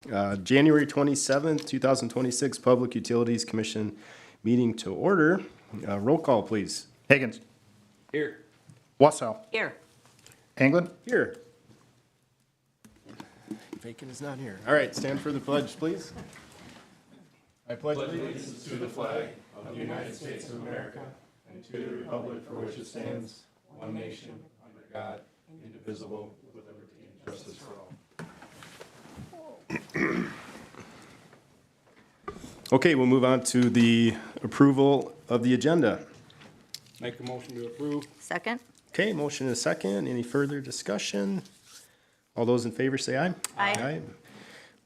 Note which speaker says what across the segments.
Speaker 1: January 27th, 2026 Public Utilities Commission meeting to order. Roll call, please.
Speaker 2: Higgins.
Speaker 3: Here.
Speaker 2: Wassow.
Speaker 4: Here.
Speaker 2: Anglin.
Speaker 1: Here. Bacon is not here. All right, stand for the pledge, please. I pledge allegiance to the flag of the United States of America and to the republic for which it stands, one nation, under God, indivisible, with liberty and justice for all. Okay, we'll move on to the approval of the agenda.
Speaker 3: Make a motion to approve.
Speaker 4: Second?
Speaker 1: Okay, motion and a second. Any further discussion? All those in favor say aye.
Speaker 4: Aye.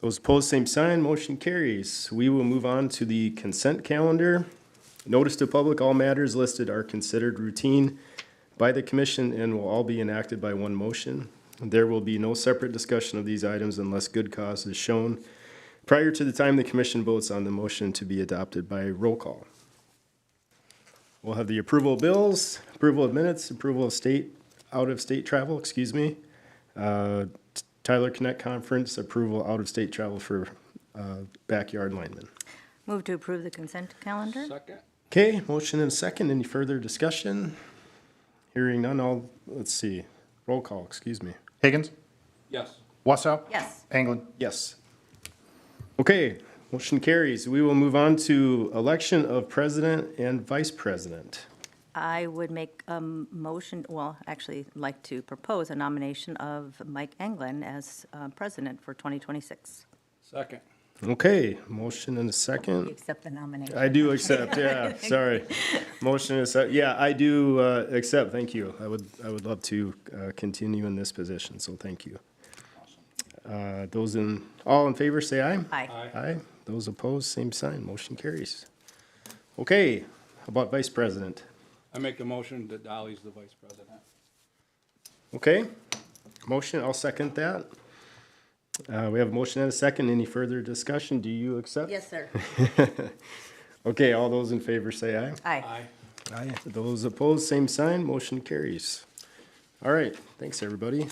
Speaker 1: Those opposed, same sign. Motion carries. We will move on to the consent calendar. Notice to public, all matters listed are considered routine by the commission and will all be enacted by one motion. There will be no separate discussion of these items unless good cause is shown prior to the time the commission votes on the motion to be adopted by roll call. We'll have the approval of bills, approval of minutes, approval of out-of-state travel, Tyler Connect Conference, approval out-of-state travel for backyard linemen.
Speaker 4: Move to approve the consent calendar?
Speaker 3: Second.
Speaker 1: Okay, motion and second. Any further discussion? Hearing none, let's see. Roll call,
Speaker 2: Higgins.
Speaker 3: Yes.
Speaker 2: Wassow.
Speaker 4: Yes.
Speaker 2: Anglin.
Speaker 1: Yes. Okay, motion carries. We will move on to election of president and vice president.
Speaker 4: I would make a motion, well, actually like to propose a nomination of Mike Anglin as president for 2026.
Speaker 3: Second.
Speaker 1: Okay, motion and a second.
Speaker 4: You accept the nomination?
Speaker 1: I do accept, yeah, sorry. Motion is, yeah, I do accept, thank you. I would love to continue in this position, so thank you. All in favor, say aye.
Speaker 4: Aye.
Speaker 1: Aye. Those opposed, same sign. Motion carries. Okay, how about vice president?
Speaker 3: I make a motion that Dolly's the vice president.
Speaker 1: Okay, motion, I'll second that. We have a motion and a second. Any further discussion? Do you accept?
Speaker 4: Yes, sir.
Speaker 1: Okay, all those in favor say aye.
Speaker 4: Aye.
Speaker 1: Aye. Those opposed, same sign. Motion carries. All right, thanks, everybody.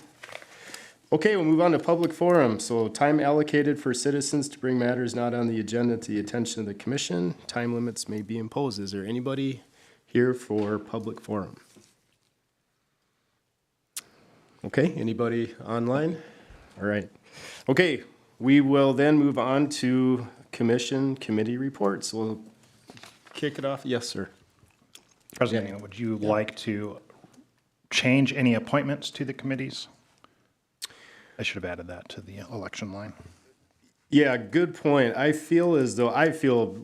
Speaker 1: Okay, we'll move on to public forum. So time allocated for citizens to bring matters not on the agenda to the attention of the commission. Time limits may be imposed. Is there anybody here for public forum? Okay, anybody online? All right. Okay, we will then move on to commission committee reports. We'll kick it off. Yes, sir.
Speaker 2: President Anglin, would you like to change any appointments to the committees? I should have added that to the election line.
Speaker 1: Yeah, good point. I feel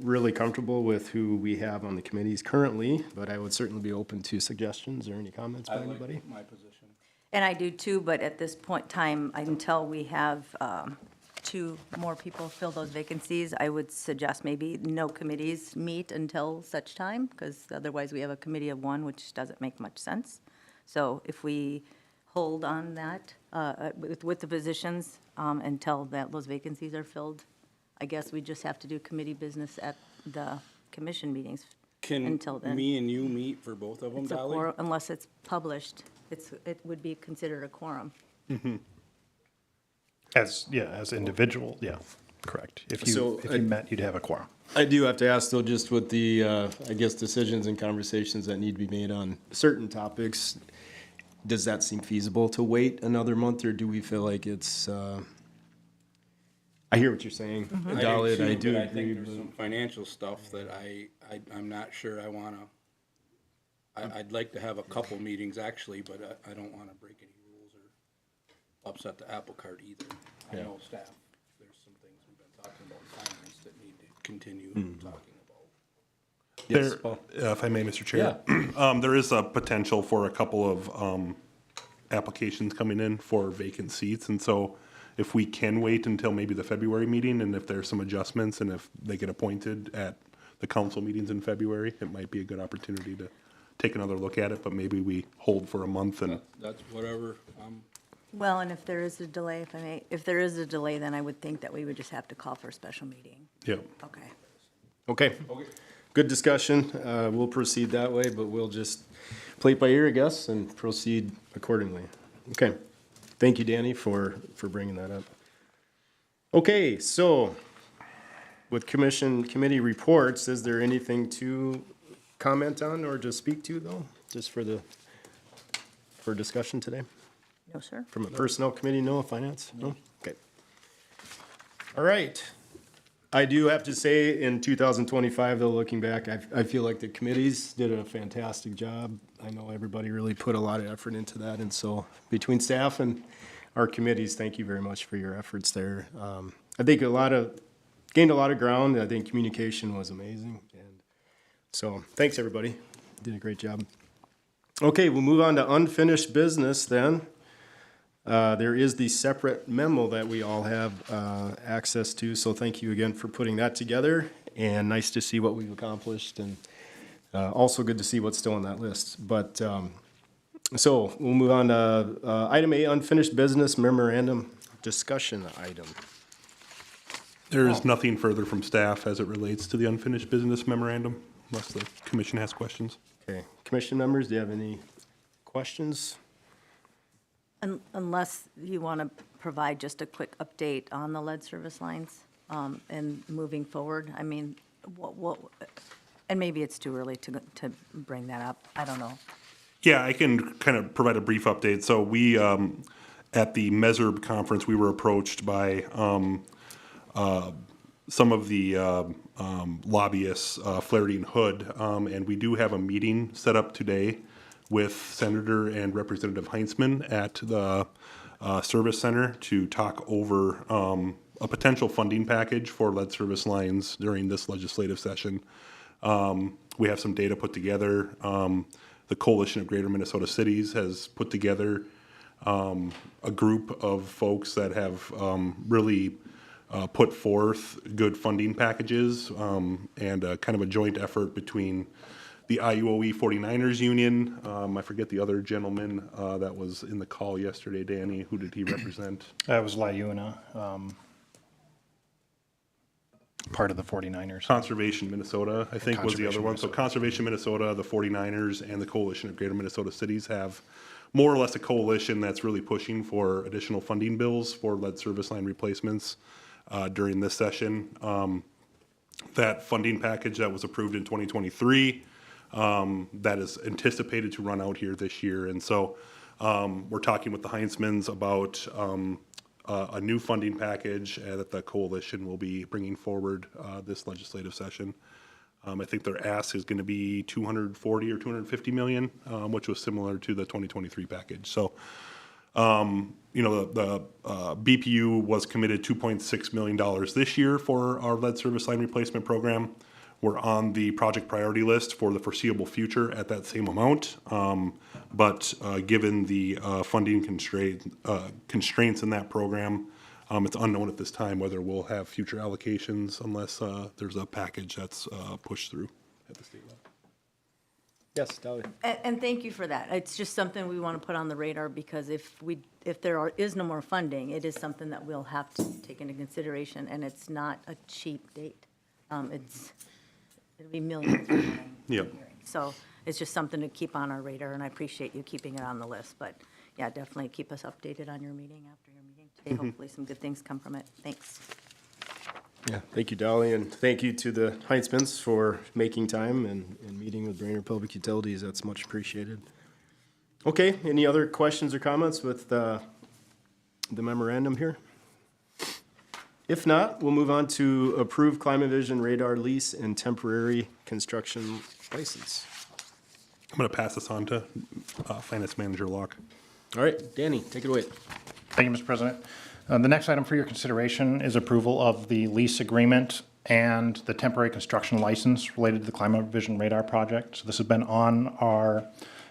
Speaker 1: really comfortable with who we have on the committees currently, but I would certainly be open to suggestions or any comments by
Speaker 3: I
Speaker 1: anybody.
Speaker 3: like my position.
Speaker 4: And I do too, but at this point in time, until we have two more people fill those vacancies, I would suggest maybe no committees meet until such time, because otherwise we have a committee of one, which doesn't make much sense. So if we hold on that with the positions until those vacancies are filled, I guess we just have to do committee business at the commission meetings.
Speaker 3: Can
Speaker 4: Until then.
Speaker 3: me and you meet for both of them,
Speaker 4: It's a
Speaker 3: Dolly?
Speaker 4: quorum, unless it's published, it would be considered a quorum.
Speaker 2: As individual, yeah, correct. If you met, you'd have a quorum.
Speaker 1: I do have to ask though, just with the, I guess, decisions and conversations that need to be made on certain topics, does that seem feasible to wait another month, or do we feel like it's, I hear what you're saying, Dolly, and I do
Speaker 3: but I think
Speaker 1: agree.
Speaker 3: there's some financial stuff that I'm not sure I wanna, I'd like to have a couple meetings actually, but I don't wanna break any rules or upset the apple cart either. I
Speaker 1: Yeah.
Speaker 3: know staff, there's some things we've been talking about in finance that need to continue talking about.
Speaker 1: Yes,
Speaker 5: There,
Speaker 1: Paul.
Speaker 5: if I may, Mr. Chair. There is a potential for a couple of applications coming in for vacant seats. And so if we can wait until maybe the February meeting, and if there's some adjustments, and if they get appointed at the council meetings in February, it might be a good opportunity to take another look at it, but maybe we hold for a month and
Speaker 3: That's whatever,
Speaker 4: Well, and if there is a delay, if there is a delay, then I would think that we would just have to call for a special meeting.
Speaker 5: yeah.
Speaker 4: Okay.
Speaker 1: Okay, good discussion. We'll proceed that way, but we'll just play it by ear, I guess, and proceed accordingly. Okay. Thank you, Danny, for bringing that up. Okay, so with committee reports, is there anything to comment on or to speak to though? Just for discussion today?
Speaker 4: No, sir?
Speaker 1: From a personnel committee, no, finance? No? Okay. All right. I do have to say, in 2025, though, looking back, I feel like the committees did a fantastic job. I know everybody really put a lot of effort into that, and so between staff and our committees, thank you very much for your efforts there. I think gained a lot of ground. I think communication was amazing, and so thanks, everybody. Did a great job. Okay, we'll move on to unfinished business then. There is the separate memo that we all have access to, so thank you again for putting that together, and nice to see what we've accomplished, and also good to see what's still on that list. But, so we'll move on to item A, unfinished business memorandum discussion item.
Speaker 5: There is nothing further from staff as it relates to the unfinished business memorandum, unless the commission has questions.
Speaker 1: Okay, commission members, do you have any questions?
Speaker 4: Unless you want to provide just a quick update on the lead service lines and moving forward. I mean, and maybe it's too early to bring that up. I don't know.
Speaker 5: Yeah, I can kind of provide a brief update. So we, at the MESRB conference, we were approached by some of the lobbyists, Flaherty and Hood, and we do have a meeting set up today with Senator and Representative Heinzman at the Service Center to talk over a potential funding package for lead service lines during this legislative session. We have some data put together. The Coalition of Greater Minnesota Cities has put together a group of folks that have really put forth good funding packages and kind of a joint effort between the IUOE 49ers Union. I forget the other gentleman that was in the call yesterday, Danny. Who did he represent?
Speaker 2: That was Lyuna, part of the 49ers.
Speaker 5: Conservation Minnesota, I think, was the other
Speaker 2: Conservation
Speaker 5: one. So
Speaker 2: Minnesota.
Speaker 5: Conservation Minnesota, the 49ers, and the Coalition of Greater Minnesota Cities have more or less a coalition that's really pushing for additional funding bills for lead service line replacements during this session. That funding package that was approved in 2023, that is anticipated to run out here this year. And so we're talking with the Heinzmans about a new funding package that the coalition will be bringing forward this legislative session. I think their ask is going to be 240 or 250 million, which was similar to the 2023 package. So, you know, the BPU was committed $2.6 million this year for our lead service line replacement program. We're on the project priority list for the foreseeable future at that same amount. But given the funding constraints in that program, it's unknown at this time whether we'll have future allocations unless there's a package that's pushed through at the state level.
Speaker 1: Yes, Dolly.
Speaker 4: And thank you for that. It's just something we want to put on the radar because if there is no more funding, it is something that we'll have to take into consideration, and it's not a cheap date. It'll be millions.
Speaker 5: Yep.
Speaker 4: So it's just something to keep on our radar, and I appreciate you keeping it on the list. But yeah, definitely keep us updated on your meeting after your meeting today. Hopefully some good things come from it. Thanks.
Speaker 1: Yeah, thank you, Dolly, and thank you to the Heinzmans for making time and meeting with Brainerd Public Utilities. That's much appreciated. Okay, any other questions or comments with the memorandum here? If not, we'll move on to approve Climate Vision radar lease and temporary construction license.
Speaker 5: I'm going to pass this on to Finance Manager Locke.
Speaker 1: All right, Danny, take it away.
Speaker 2: Thank you, Mr. President. The next item for your consideration is approval of the lease agreement and the temporary construction license related to the Climate Vision Radar project. So this has been on our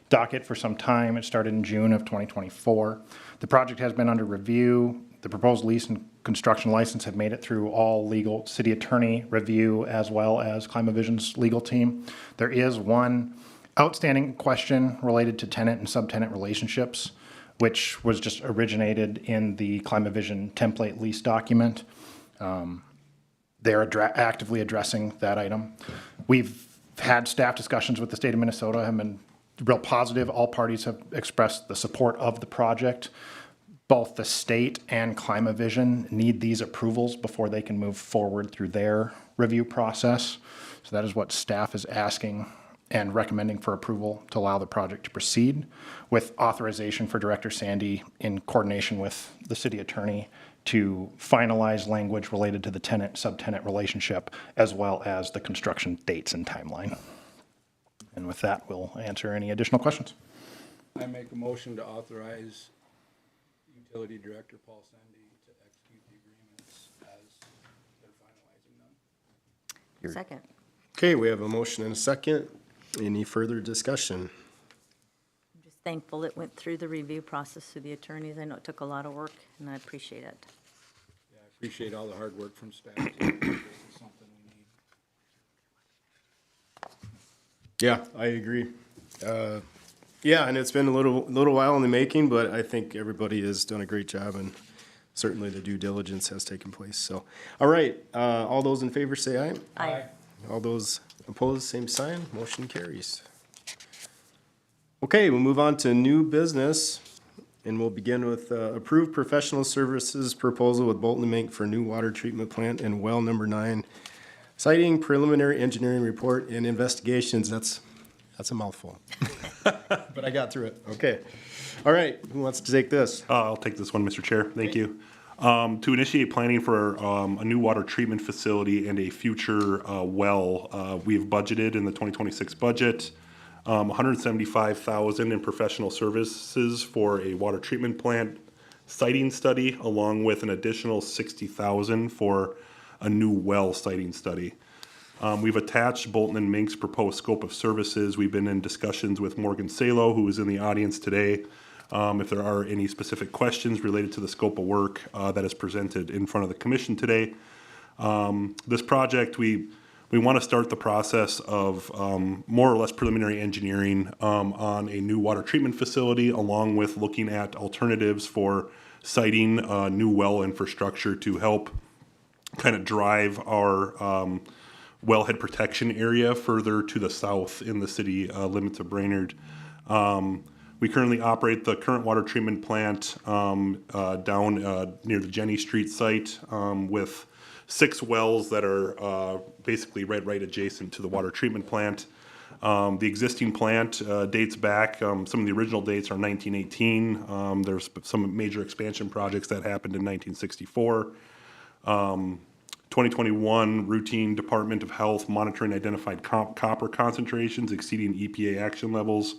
Speaker 2: docket for some time. It started in June of 2024. The project has been under review. The proposed lease and construction license have made it through all legal city attorney review as well as Climate Vision's legal team. There is one outstanding question related to tenant and subtenant relationships, which was just originated in the Climate Vision template lease document. They're actively addressing that item. We've had staff discussions with the state of Minnesota, have been real positive. All parties have expressed the support of the project. both the state and ClimaVision need these approvals before they can move forward through their review process. So that is what staff is asking and recommending for approval to allow the project to proceed with authorization for Director Sandy in coordination with the city attorney to finalize language related to the tenant-subtenant relationship as well as the construction dates and timeline. And with that, we'll answer any additional questions.
Speaker 3: I make a motion to authorize Utility Director Paul Sandy to execute the agreements as they're finalizing them.
Speaker 4: Second.
Speaker 1: Okay, we have a motion and a second. Any further discussion?
Speaker 4: I'm just thankful it went through the review process through the attorneys. I know it took a lot of work, and I appreciate it.
Speaker 3: Yeah, I appreciate all the hard work from staff. This is something we need.
Speaker 1: Yeah, I agree. Yeah, and it's been a little while in the making, but I think everybody has done a great job, and certainly the due diligence has taken place. So, all right, all those in favor say aye.
Speaker 4: Aye.
Speaker 1: All those opposed, same sign. Motion carries. Okay, we'll move on to new business, and we'll begin with approved professional services proposal with Bolton & Mink for new water treatment plant and well number 9, citing preliminary engineering report and investigations. That's a mouthful, but I got through it. Okay. All right, who wants to take this?
Speaker 5: I'll take this one, Mr. Chair. Thank you. To initiate planning for a new water treatment facility and a future well, we have budgeted in the 2026 budget $175,000 in professional services for a water treatment plant siting study, along with an additional $60,000 for a new well siting study. We've attached Bolton & Mink's proposed scope of services. We've been in discussions with Morgan Salo, who is in the audience today. If there are any specific questions related to the scope of work that is presented in front of the commission today. This project, we want to start the process of more or less preliminary engineering on a new water treatment facility, along with looking at alternatives for siting new well infrastructure to help kind of drive our wellhead protection area further to the south in the city limits of Brainerd. We currently operate the current water treatment plant down near the Jenny Street site with 6 wells that are basically right adjacent to the water treatment plant. The existing plant dates back, some of the original dates are 1918. There's some major expansion projects that happened in 1964. 2021, routine Department of Health monitoring identified copper concentrations exceeding EPA action levels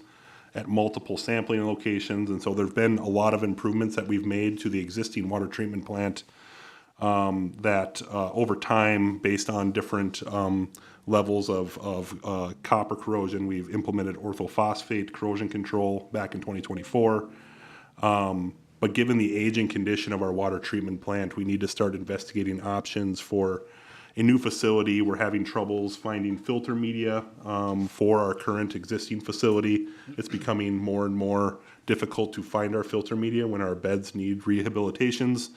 Speaker 5: at multiple sampling locations. And so there's been a lot of improvements that we've made to the existing water treatment plant that over time, based on different levels of copper corrosion, we've implemented orthophosphate corrosion control back in 2024. But given the age and condition of our water treatment plant, we need to start investigating options for a new facility. We're having troubles finding filter media for our current existing facility. It's becoming more and more difficult to find our filter media when our beds need rehabilitations.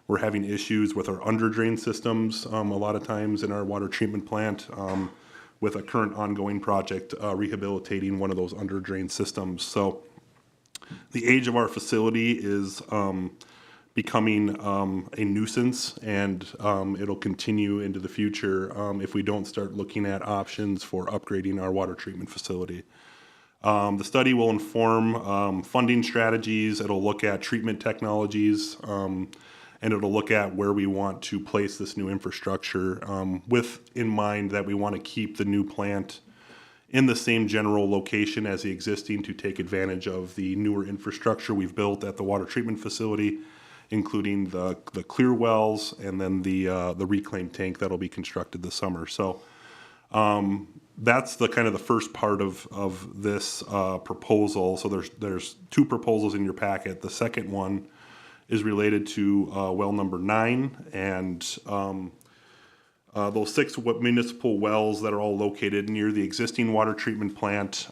Speaker 5: We're having issues with our under-drain systems a lot of times in our water treatment plant with a current ongoing project rehabilitating one of those under-drain systems. So the age of our facility is becoming a nuisance, and it'll continue into the future if we don't start looking at options for upgrading our water treatment facility. The study will inform funding strategies. It'll look at treatment technologies, and it'll look at where we want to place this new infrastructure with in mind that we want to keep the new plant in the same general location as the existing to take advantage of the newer infrastructure we've built at the water treatment facility, including the clear wells and then the reclaim tank that'll be constructed this summer. So that's the kind of the first part of this proposal. So there's 2 proposals in your packet. The second one is related to well number 9, and those 6 municipal wells that are all located near the existing water treatment plant.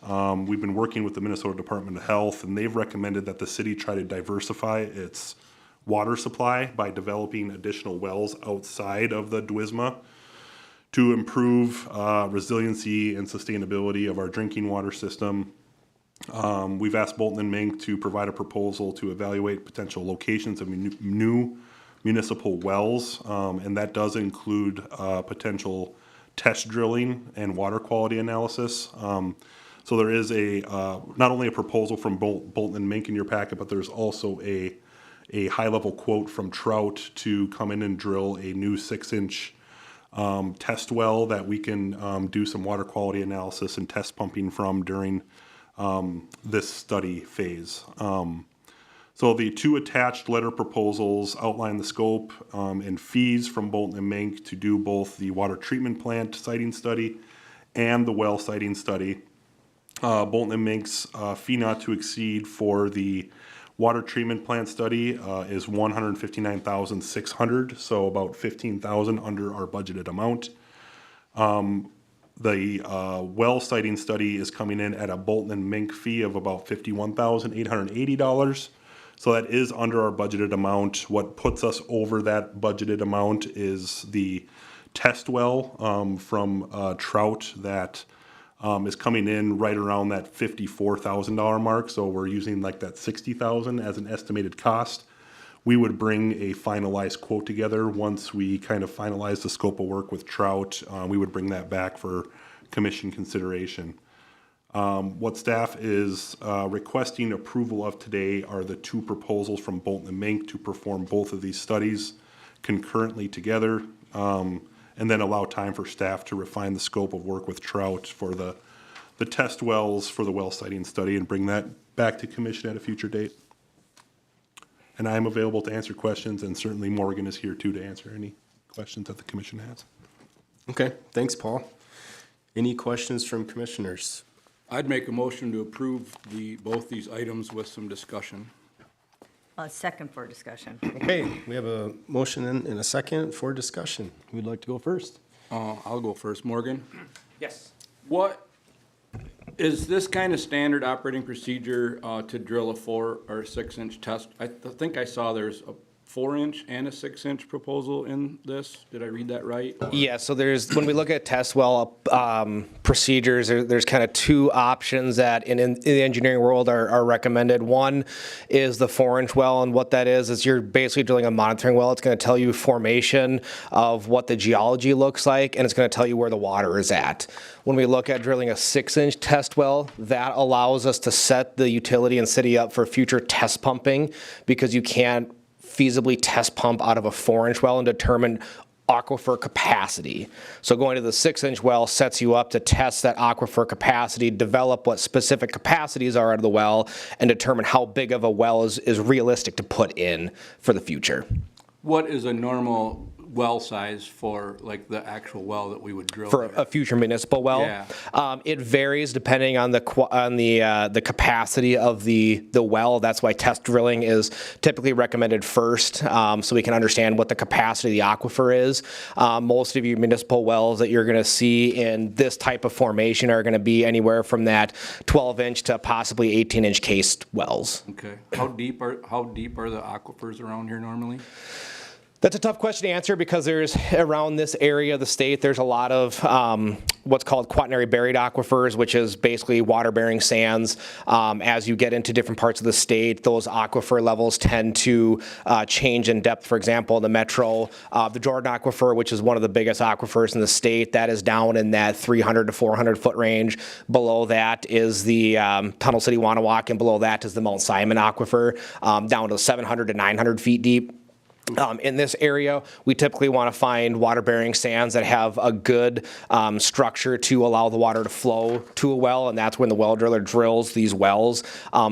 Speaker 5: We've been working with the Minnesota Department of Health, and they've recommended that the city try to diversify its water supply by developing additional wells outside of the DWISMA to improve resiliency and sustainability of our drinking water system. We've asked Bolton and Mink to provide a proposal to evaluate potential locations of new municipal wells, and that does include potential test drilling and water quality analysis. So there is not only a proposal from Bolton and Mink in your packet, but there's also a high-level quote from Trout to come in and drill a new 6-inch test well that we can do some water quality analysis and test pumping from during this study phase. So the two attached letter proposals outline the scope and fees from Bolton and Mink to do both the water treatment plant siting study and the well siting study. Bolton and Mink's fee not to exceed for the water treatment plant study is $159,600, so about $15,000 under our budgeted amount. The well siting study is coming in at a Bolton and Mink fee of about $51,880. So that is under our budgeted amount. What puts us over that budgeted amount is the test well from Trout that is coming in right around that $54,000 mark. So we're using like that $60,000 as an estimated cost. We would bring a finalized quote together once we kind of finalize the scope of work with Trout. We would bring that back for commission consideration. What staff is requesting approval of today are the two proposals from Bolton and Mink to perform both of these studies concurrently together, and then allow time for staff to refine the scope of work with Trout for the test wells for the well siting study and bring that back to commission at a future date. And I am available to answer questions, and certainly Morgan is here too to answer any questions that the commission has.
Speaker 1: Okay, thanks, Paul. Any questions from commissioners?
Speaker 3: I'd make a motion to approve both these items with some discussion.
Speaker 4: Second for discussion.
Speaker 1: Okay, we have a motion and a second for discussion. Who'd like to go first?
Speaker 3: I'll go first. Morgan?
Speaker 2: Yes.
Speaker 3: What, is this kind of standard operating procedure to drill a 4 or 6-inch test? I think I saw there's a 4-inch and a 6-inch proposal in this. Did I read that right?
Speaker 6: Yeah, so when we look at test well procedures, there's kind of two options that in the engineering world are recommended. One is the 4-inch well, and what that is you're basically drilling a monitoring well. It's going to tell you formation of what the geology looks like, and it's going to tell you where the water is at. When we look at drilling a 6-inch test well, that allows us to set the utility and city up for future test pumping, because you can't feasibly test pump out of a 4-inch well and determine aquifer capacity. So going to the 6-inch well sets you up to test that aquifer capacity, develop what specific capacities are out of the well, and determine how big of a well is realistic to put in for the future.
Speaker 3: What is a normal well size for like the actual well that we would drill?
Speaker 6: For
Speaker 3: there?
Speaker 6: a future municipal well,
Speaker 3: Yeah.
Speaker 6: It varies depending on the capacity of the well. That's why test drilling is typically recommended first, so we can understand what the capacity of the aquifer is. Most of your municipal wells that you're going to see in this type of formation are going to be anywhere from that 12-inch to possibly 18-inch cased wells.
Speaker 3: Okay. How deep are the aquifers around here normally?
Speaker 6: That's a tough question to answer, because there's around this area of the state, there's a lot of what's called quaternary buried aquifers, which is basically water-bearing sands. As you get into different parts of the state, those aquifer levels tend to change in depth. For example, the metro, the Jordan Aquifer, which is one of the biggest aquifers in the state, that is down in that 300 to 400 foot range. Below that is the Tunnel City Wanawak, and below that is the Mount Simon Aquifer, down to 700 to 900 feet deep. In this area, we typically want to find water-bearing sands that have a good structure to allow the water to flow to a well, and that's when the well driller drills these wells.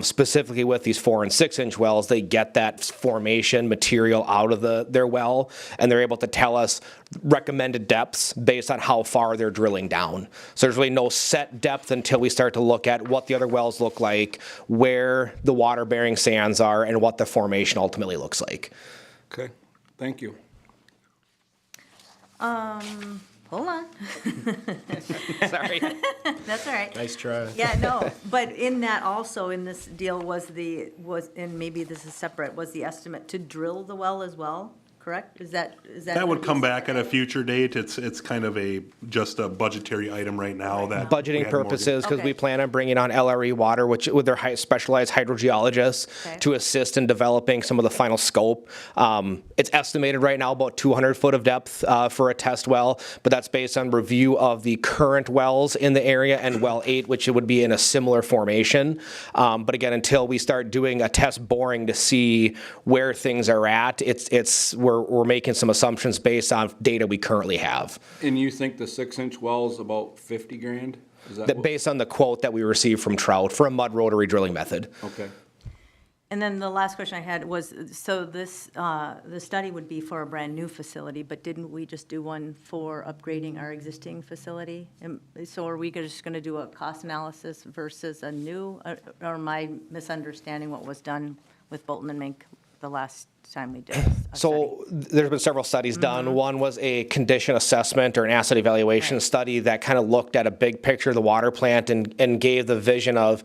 Speaker 6: Specifically with these 4 and 6-inch wells, they get that formation material out of their well, and they're able to tell us recommended depths based on how far they're drilling down. So there's really no set depth until we start to look at what the other wells look like, where the water-bearing sands are, and what the formation ultimately looks like.
Speaker 3: Okay, thank you.
Speaker 4: Hold on.
Speaker 6: Sorry.
Speaker 4: That's all right.
Speaker 1: Nice try.
Speaker 4: Yeah, no, but in that also, in this deal and maybe this is separate, was the estimate to drill the well as well, correct? Is that?
Speaker 5: That would come back at a future date. It's kind of just a budgetary item right now that. we
Speaker 6: Budgeting
Speaker 5: had more-
Speaker 6: purposes, because we
Speaker 4: Okay.
Speaker 6: plan on bringing on LRE Water, which with their specialized hydrogeologists
Speaker 4: Okay.
Speaker 6: to assist in developing some of the final scope. It's estimated right now about 200 foot of depth for a test well, but that's based on review of the current wells in the area and well 8, which it would be in a similar formation. But again, until we start doing a test boring to see where things are at, we're making some assumptions based on data we currently have.
Speaker 3: And you think the 6-inch well is about 50 grand? Is that what?
Speaker 6: Based on the quote that we received from Trout for a mud rotary drilling method.
Speaker 3: Okay.
Speaker 4: And then the last question I had was, so this, the study would be for a brand-new facility, but didn't we just do one for upgrading our existing facility? So are we just going to do a cost analysis versus a new, or am I misunderstanding what was done with Bolton and Mink the last time we did a study?
Speaker 6: So there's been several studies done. One was a condition assessment or an asset evaluation study that kind of looked at a big picture of the water plant and gave the vision of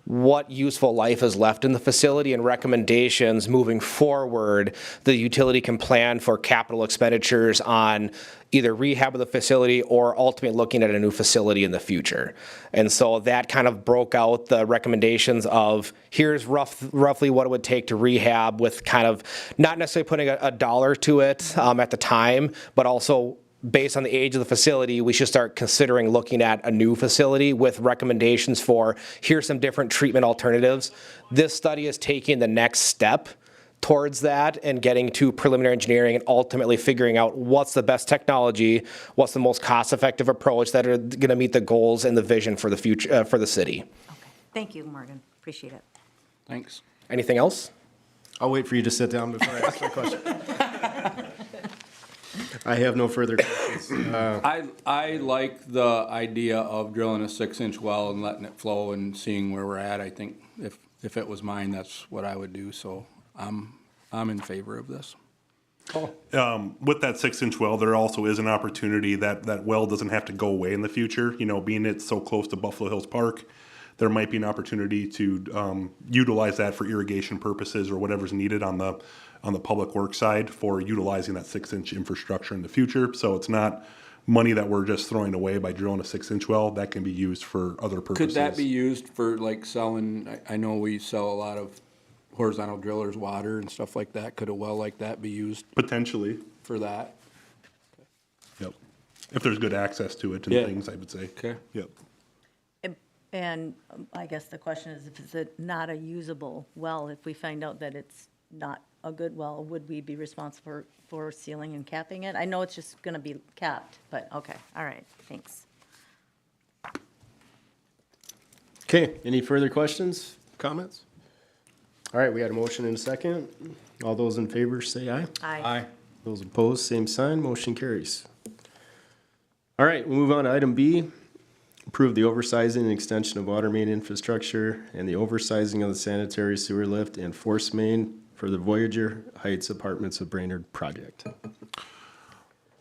Speaker 6: what useful life is left in the facility and recommendations moving forward. The utility can plan for capital expenditures on either rehab of the facility or ultimately looking at a new facility in the future. And so that kind of broke out the recommendations of here's roughly what it would take to rehab, with kind of not necessarily putting a dollar to it at the time, but also based on the age of the facility, we should start considering looking at a new facility with recommendations for here's some different treatment alternatives. This study is taking the next step towards that and getting to preliminary engineering and ultimately figuring out what's the best technology, what's the most cost-effective approach that are going to meet the goals and the vision for the future for the city.
Speaker 4: Okay. Thank you, Morgan. Appreciate it.
Speaker 3: Thanks.
Speaker 6: Anything else?
Speaker 1: I'll wait for you to sit down before I ask my question. I have no further questions.
Speaker 3: I like the idea of drilling a 6-inch well and letting it flow and seeing where we're at. I think if it was mine, that's what I would do, so I'm in favor of this.
Speaker 5: With that 6-inch well, there also is an opportunity that well doesn't have to go away in the future. You know, being it's so close to Buffalo Hills Park, there might be an opportunity to utilize that for irrigation purposes or whatever's needed on the public works side for utilizing that 6-inch infrastructure in the future. So it's not money that we're just throwing away by drilling a 6-inch well. That can be used for other purposes.
Speaker 3: Could that be used for like selling, I know we sell a lot of horizontal drillers water and stuff like that. Could a well like that be used
Speaker 5: Potentially.
Speaker 3: for that?
Speaker 5: Yep. If there's good access to it and
Speaker 3: Yeah.
Speaker 5: things, I would say.
Speaker 3: Okay.
Speaker 5: Yep.
Speaker 4: And I guess the question is, if it's not a usable well, if we find out that it's not a good well, would we be responsible for sealing and capping it? I know it's just going to be capped, but okay, all right, thanks.
Speaker 1: Okay, any further questions, comments? All right, we had a motion and a second. All those in favor say aye.
Speaker 4: Aye.
Speaker 1: Those opposed, same sign, motion carries. All right, we'll move on to item B. Approve the oversizing and extension of water main infrastructure and the oversizing of the sanitary sewer lift and force main for the Voyager Heights Apartments of Brainerd project.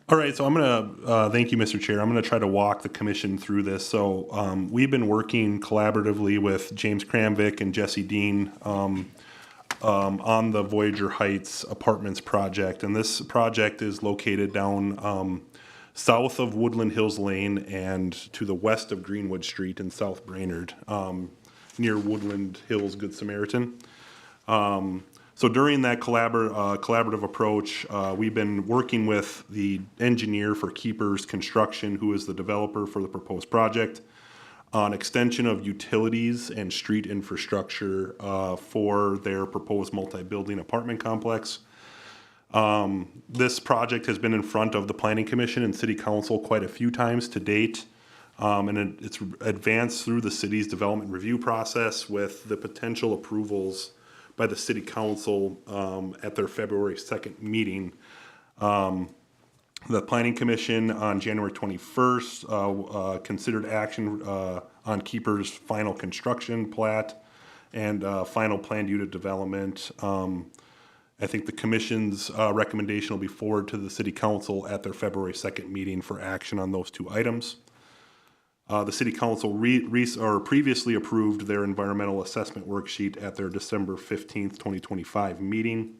Speaker 5: All right, so I'm gonna, thank you, Mr. Chair. I'm gonna try to walk the commission through this. So we've been working collaboratively with James Kramvik and Jesse Dean on the Voyager Heights Apartments project. And this project is located down south of Woodland Hills Lane and to the west of Greenwood Street in South Brainerd, near Woodland Hills Good Samaritan. So during that collaborative approach, we've been working with the engineer for Keepers Construction, who is the developer for the proposed project, on extension of utilities and street infrastructure for their proposed multi-building apartment complex. This project has been in front of the Planning Commission and City Council quite a few times to date. And it's advanced through the city's development review process with the potential approvals by the City Council at their February 2nd meeting. The Planning Commission on January 21st considered action on Keeper's final construction plat and final planned unit development. I think the Commission's recommendation will be forwarded to the City Council at their February 2nd meeting for action on those two items. The City Council previously approved their environmental assessment worksheet at their December 15th, 2025 meeting.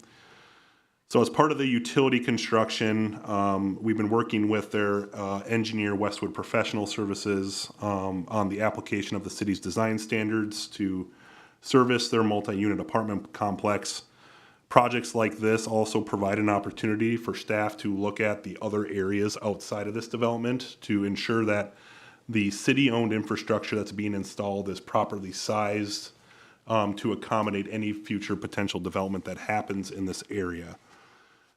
Speaker 5: So as part of the utility construction, we've been working with their engineer, Westwood Professional Services, on the application of the city's design standards to service their multi-unit apartment complex. Projects like this also provide an opportunity for staff to look at the other areas outside of this development to ensure that the city-owned infrastructure that's being installed is properly sized to accommodate any future potential development that happens in this area.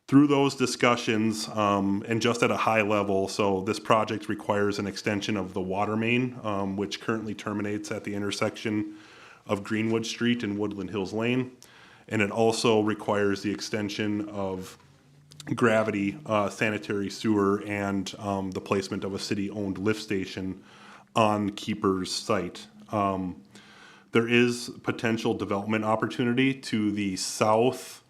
Speaker 5: Through those discussions, and just at a high level, so this project requires an extension of the water main, which currently terminates at the intersection of Greenwood Street and Woodland Hills Lane. And it also requires the extension of gravity sanitary sewer and the placement of a city-owned lift station on Keeper's site. There is potential development opportunity to the south,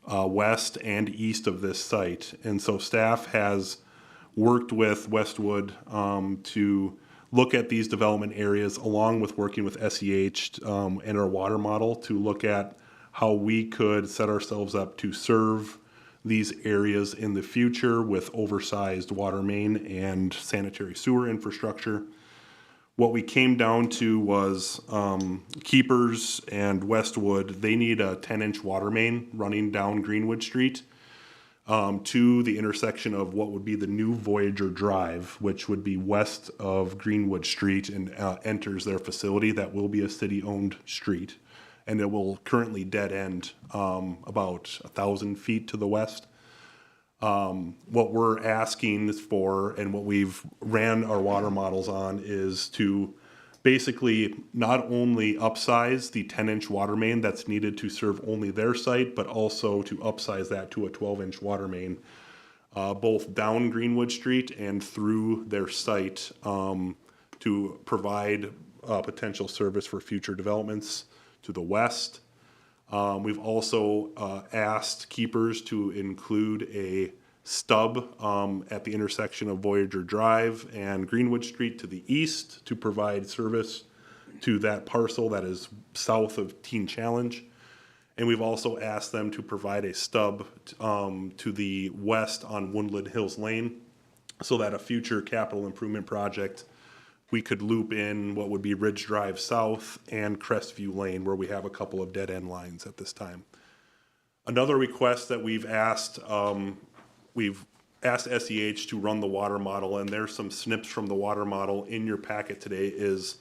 Speaker 5: west, and east of this site. And so staff has worked with Westwood to look at these development areas along with working with SEH and our water model to look at how we could set ourselves up to serve these areas in the future with oversized water main and sanitary sewer infrastructure. What we came down to was Keepers and Westwood, they need a 10-inch water main running down Greenwood Street to the intersection of what would be the new Voyager Drive, which would be west of Greenwood Street and enters their facility. That will be a city-owned street, and it will currently dead end about 1,000 feet to the west. What we're asking for and what we've ran our water models on is to basically not only upsize the 10-inch water main that's needed to serve only their site, but also to upsize that to a 12-inch water main, both down Greenwood Street and through their site to provide potential service for future developments to the west. We've also asked Keepers to include a stub at the intersection of Voyager Drive and Greenwood Street to the east to provide service to that parcel that is south of Teen Challenge. And we've also asked them to provide a stub to the west on Woodland Hills Lane so that a future capital improvement project we could loop in what would be Ridge Drive South and Crestview Lane, where we have a couple of dead-end lines at this time. Another request that we've asked SEH to run the water model, and there's some snips from the water model in your packet today, is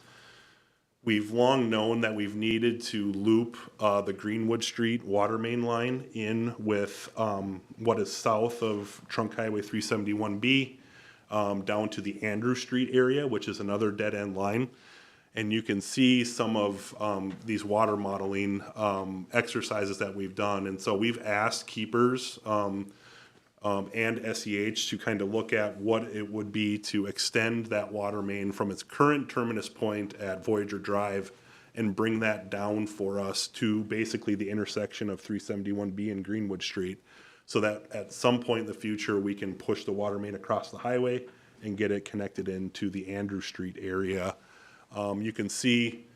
Speaker 5: we've long known that we've needed to loop the Greenwood Street water main line in with what is south of Trunk Highway 371B, down to the Andrew Street area, which is another dead-end line. And you can see some of these water modeling exercises that we've done. And so we've asked Keepers and SEH to kind of look at what it would be to extend that water main from its current terminus point at Voyager Drive and bring that down for us to basically the intersection of 371B and Greenwood Street, so that at some point in the future, we can push the water main across the highway and get it connected into the Andrew Street area. You can see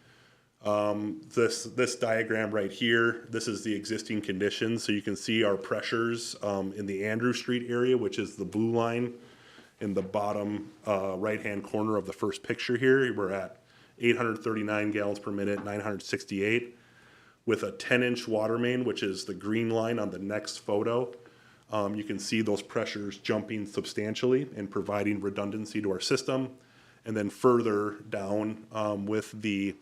Speaker 5: this diagram right here. This is the existing conditions. So you can see our pressures in the Andrew Street area, which is the blue line in the bottom right-hand corner of the first picture here. We're at 839 gallons per minute, 968. With a 10-inch water main, which is the green line on the next photo, you can see those pressures jumping substantially and providing redundancy to our system. And then further down with the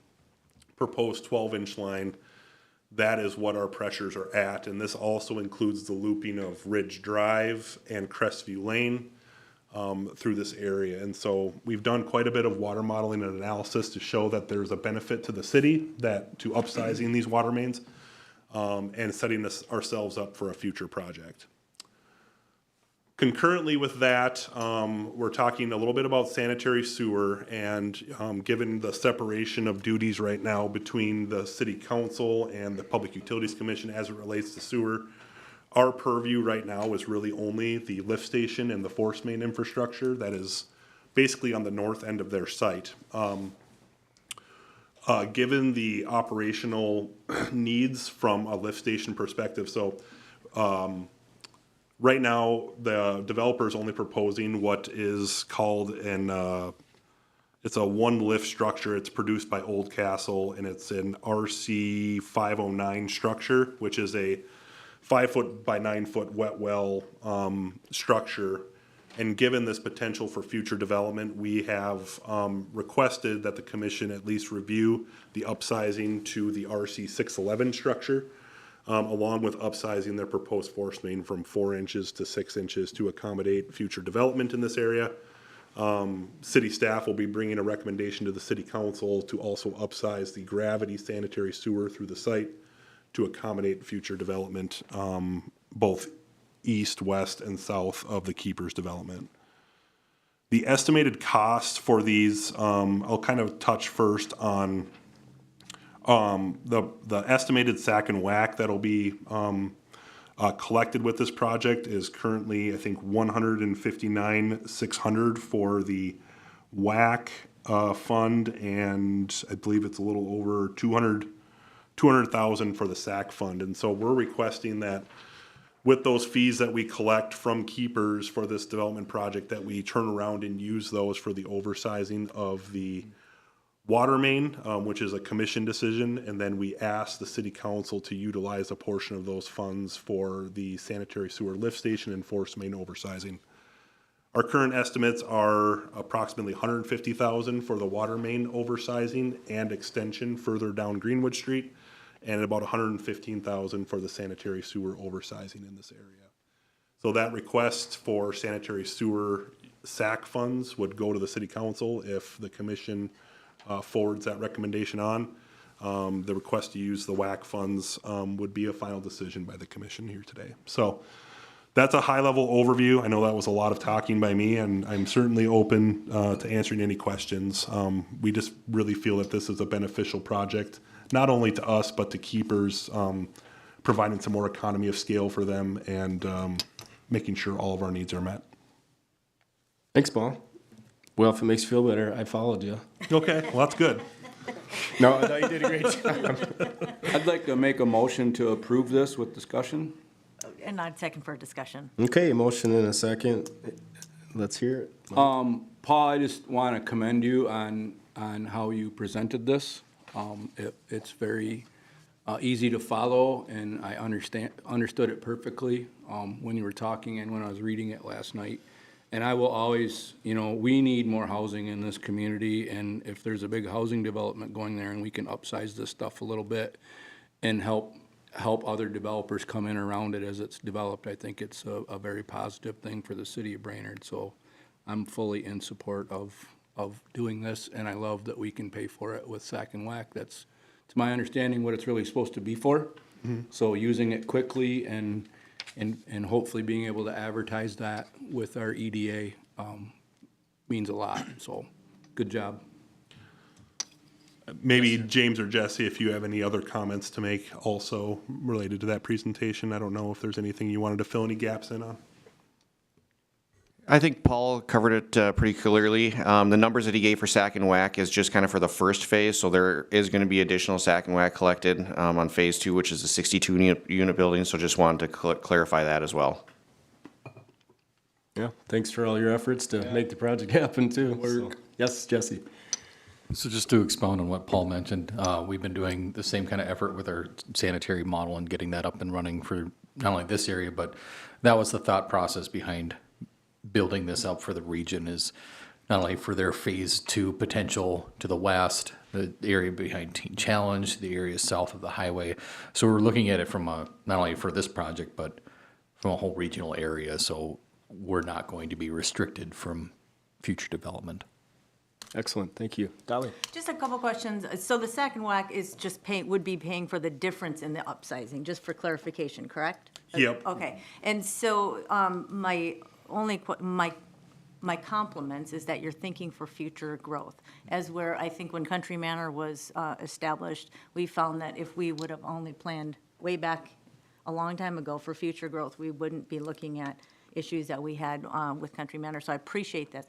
Speaker 5: proposed 12-inch line, that is what our pressures are at. And this also includes the looping of Ridge Drive and Crestview Lane through this area. And so we've done quite a bit of water modeling and analysis to show that there's a benefit to the city to upsizing these water mains and setting ourselves up for a future project. Concurrently with that, we're talking a little bit about sanitary sewer, and given the separation of duties right now between the city council and the Public Utilities Commission as it relates to sewer, our purview right now is really only the lift station and the force main infrastructure that is basically on the north end of their site. Given the operational needs from a lift station perspective, so Right now, the developer is only proposing what is called it's a one lift structure. It's produced by Old Castle, and it's an RC 509 structure, which is a 5 foot by 9 foot wet well structure. And given this potential for future development, we have requested that the commission at least review the upsizing to the RC 611 structure, along with upsizing their proposed force main from 4 inches to 6 inches to accommodate future development in this area. City staff will be bringing a recommendation to the city council to also upsize the gravity sanitary sewer through the site to accommodate future development, both east, west, and south of the Keepers development. The estimated cost for these, I'll kind of touch first on the estimated sack and whack that'll be collected with this project is currently, I think, $159,600 for the whack fund, and I believe it's a little over $200,000 for the sack fund. And so we're requesting that with those fees that we collect from Keepers for this development project, that we turn around and use those for the oversizing of the water main, which is a commission decision, and then we ask the city council to utilize a portion of those funds for the sanitary sewer lift station and force main oversizing. Our current estimates are approximately $150,000 for the water main oversizing and extension further down Greenwood Street, and about $115,000 for the sanitary sewer oversizing in this area. So that request for sanitary sewer SAC funds would go to the city council if the commission forwards that recommendation on. The request to use the WAC funds would be a final decision by the commission here today. So that's a high-level overview. I know that was a lot of talking by me, and I'm certainly open to answering any questions. We just really feel that this is a beneficial project, not only to us, but to Keepers, providing some more economy of scale for them and making sure all of our needs are met.
Speaker 1: Thanks, Paul. Well, if it makes you feel better, I followed you.
Speaker 5: Okay, well, that's good.
Speaker 1: No, you did a great job.
Speaker 3: I'd like to make a motion to approve this with discussion.
Speaker 4: And I'd second for discussion.
Speaker 1: Okay, motion in a second. Let's hear it.
Speaker 3: Paul, I just want to commend you on how you presented this. It's very easy to follow, and I understood it perfectly when you were talking and when I was reading it last night. And I will always, we need more housing in this community, and if there's a big housing development going there and we can upsize this stuff a little bit and help other developers come in around it as it's developed, I think it's a very positive thing for the city of Brainerd. So I'm fully in support of doing this, and I love that we can pay for it with sack and whack. That's, to my understanding, what it's really supposed to be for. Mm-hmm. So using it quickly and hopefully being able to advertise that with our EDA means a lot. So good job.
Speaker 5: Maybe James or Jesse, if you have any other comments to make also related to that presentation. I don't know if there's anything you wanted to fill any gaps in on.
Speaker 7: I think Paul covered it pretty clearly. The numbers that he gave for SAC and WAC is just kind of for the first phase, so there is going to be additional SAC and WAC collected on phase 2, which is a 62-unit building, so just wanted to clarify that as well.
Speaker 1: Yeah, thanks for all your efforts to make the project happen too. So, yes, Jesse.
Speaker 8: So just to expound on what Paul mentioned, we've been doing the same kind of effort with our sanitary model and getting that up and running for not only this area, but that was the thought process behind building this up for the region, is not only for their phase 2 potential to the west, the area behind Teen Challenge, the area south of the highway. So we're looking at it from not only for this project, but from a whole regional area. So we're not going to be restricted from future development.
Speaker 1: Excellent, thank you. Dolly?
Speaker 4: Just a couple questions. So the sack and whack is just would be paying for the difference in the upsizing, just for clarification, correct?
Speaker 5: Yep.
Speaker 4: Okay, and so my compliments is that you're thinking for future growth. As where I think when Country Manor was established, we found that if we would have only planned way back a long time ago for future growth, we wouldn't be looking at issues that we had with Country Manor, so I appreciate that.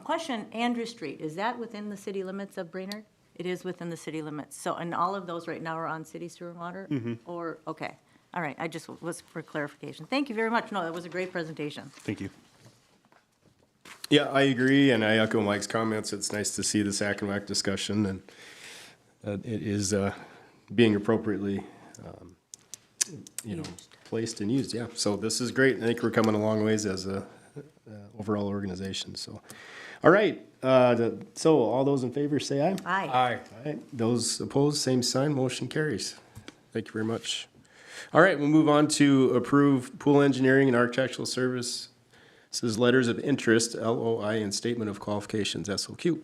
Speaker 4: Question, Andrew Street, is that within the city limits of Brainerd? It is within the city limits, so, and all of those right now are on city sewer and water? Mm-hmm. Or, okay, All right, I just was for clarification. Thank you very much. No, that was a great presentation.
Speaker 5: Thank you.
Speaker 1: Yeah, I agree, and I echo Mike's comments. It's nice to see the Sack and Whack discussion, and it is being appropriately, placed and used. Yeah, so this is great. I think we're coming a long ways as a overall organization. So, all right. So all those in favor say aye.
Speaker 4: Aye.
Speaker 1: All right. Those opposed, same sign. Motion carries. Thank you very much. All right, we'll move on to approve pool engineering and architectural service. This is letters of interest, LOI, and statement of qualifications, SOQ.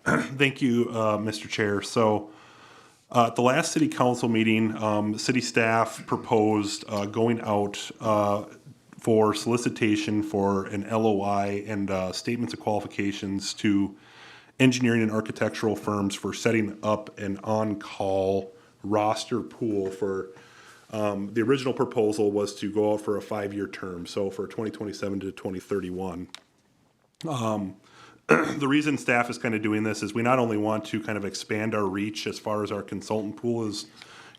Speaker 5: Thank you, Mr. Chair. So at the last city council meeting, city staff proposed going out for solicitation for an LOI and statements of qualifications to engineering and architectural firms for setting up an on-call roster pool for, the original proposal was to go out for a 5-year term, so for 2027 to 2031. The reason staff is kind of doing this is we not only want to kind of expand our reach as far as our consultant pool is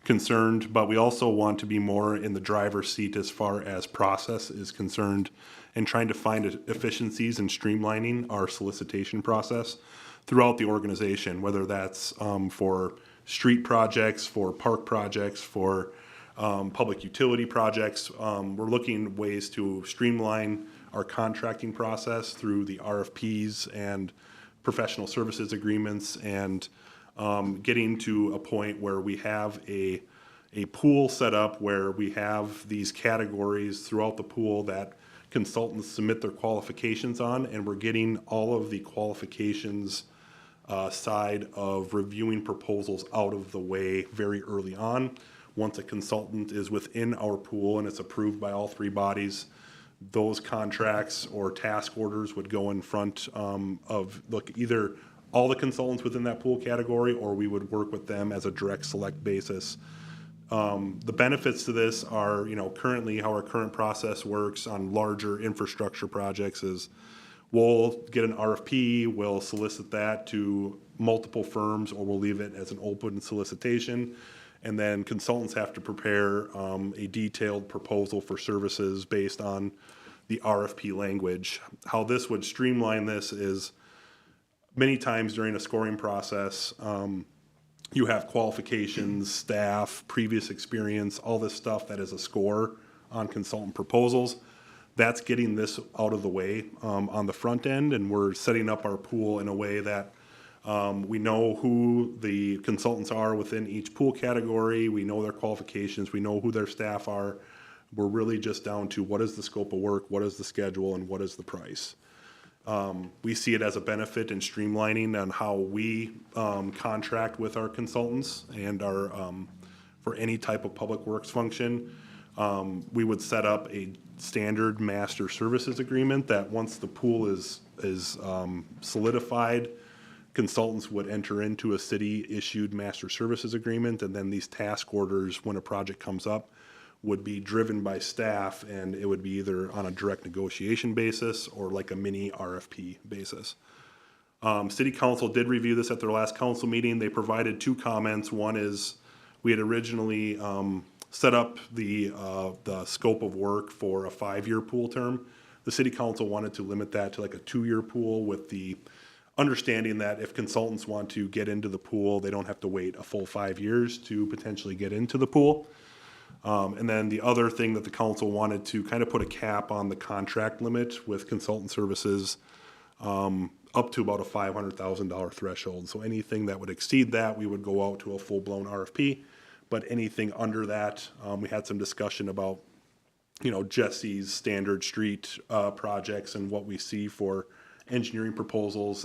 Speaker 5: concerned, but we also want to be more in the driver's seat as far as process is concerned and trying to find efficiencies and streamlining our solicitation process throughout the organization, whether that's for street projects, for park projects, for public utility projects. We're looking at ways to streamline our contracting process through the RFPs and professional services agreements, and getting to a point where we have a pool set up where we have these categories throughout the pool that consultants submit their qualifications on, and we're getting all of the qualifications side of reviewing proposals out of the way very early on. Once a consultant is within our pool and it's approved by all 3 bodies, those contracts or task orders would go in front of either all the consultants within that pool category, or we would work with them as a direct select basis. The benefits to this are, currently how our current process works on larger infrastructure projects is we'll get an RFP, we'll solicit that to multiple firms, or we'll leave it as an open solicitation. And then consultants have to prepare a detailed proposal for services based on the RFP language. How this would streamline this is many times during a scoring process, you have qualifications, staff, previous experience, all this stuff that is a score on consultant proposals. That's getting this out of the way on the front end, and we're setting up our pool in a way that we know who the consultants are within each pool category. We know their qualifications. We know who their staff are. We're really just down to what is the scope of work, what is the schedule, and what is the price. We see it as a benefit in streamlining on how we contract with our consultants and our for any type of public works function. We would set up a standard master services agreement that once the pool is solidified, consultants would enter into a city-issued master services agreement, and then these task orders, when a project comes up, would be driven by staff, and it would be either on a direct negotiation basis or like a mini RFP basis. City Council did review this at their last council meeting. They provided 2 comments. One is we had originally set up the scope of work for a 5-year pool term. The City Council wanted to limit that to like a 2-year pool, with the understanding that if consultants want to get into the pool, they don't have to wait a full 5 years to potentially get into the pool. And then the other thing that the council wanted to kind of put a cap on the contract limit with consultant services up to about a $500,000 threshold. So anything that would exceed that, we would go out to a full-blown RFP. But anything under that, we had some discussion about, Jesse's standard street projects and what we see for engineering proposals.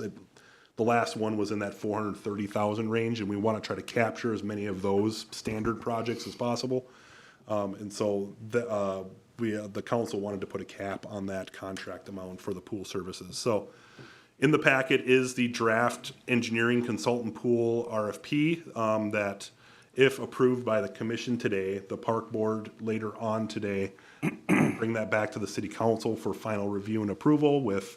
Speaker 5: The last one was in that 430,000 range, and we want to try to capture as many of those standard projects as possible. And so the council wanted to put a cap on that contract amount for the pool services. So in the packet is the draft engineering consultant pool RFP that, if approved by the commission today, the park board later on today, bring that back to the city council for final review and approval with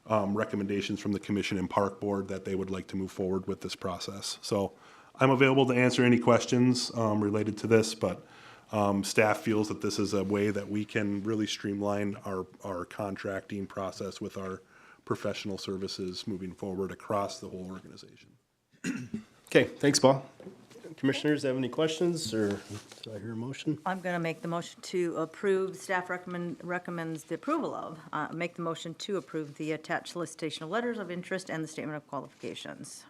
Speaker 5: recommendations from the commission and park board that they would like to move forward with this process. So I'm available to answer any questions related to this, but Staff feels that this is a way that we can really streamline our contracting process with our professional services moving forward across the whole organization.
Speaker 1: Okay, thanks, Paul. Commissioners, have any questions, or did I hear a motion?
Speaker 4: I'm going to make the motion to approve, staff recommends the approval of, make the motion to approve the attached solicitation of letters of interest and the statement of qualifications.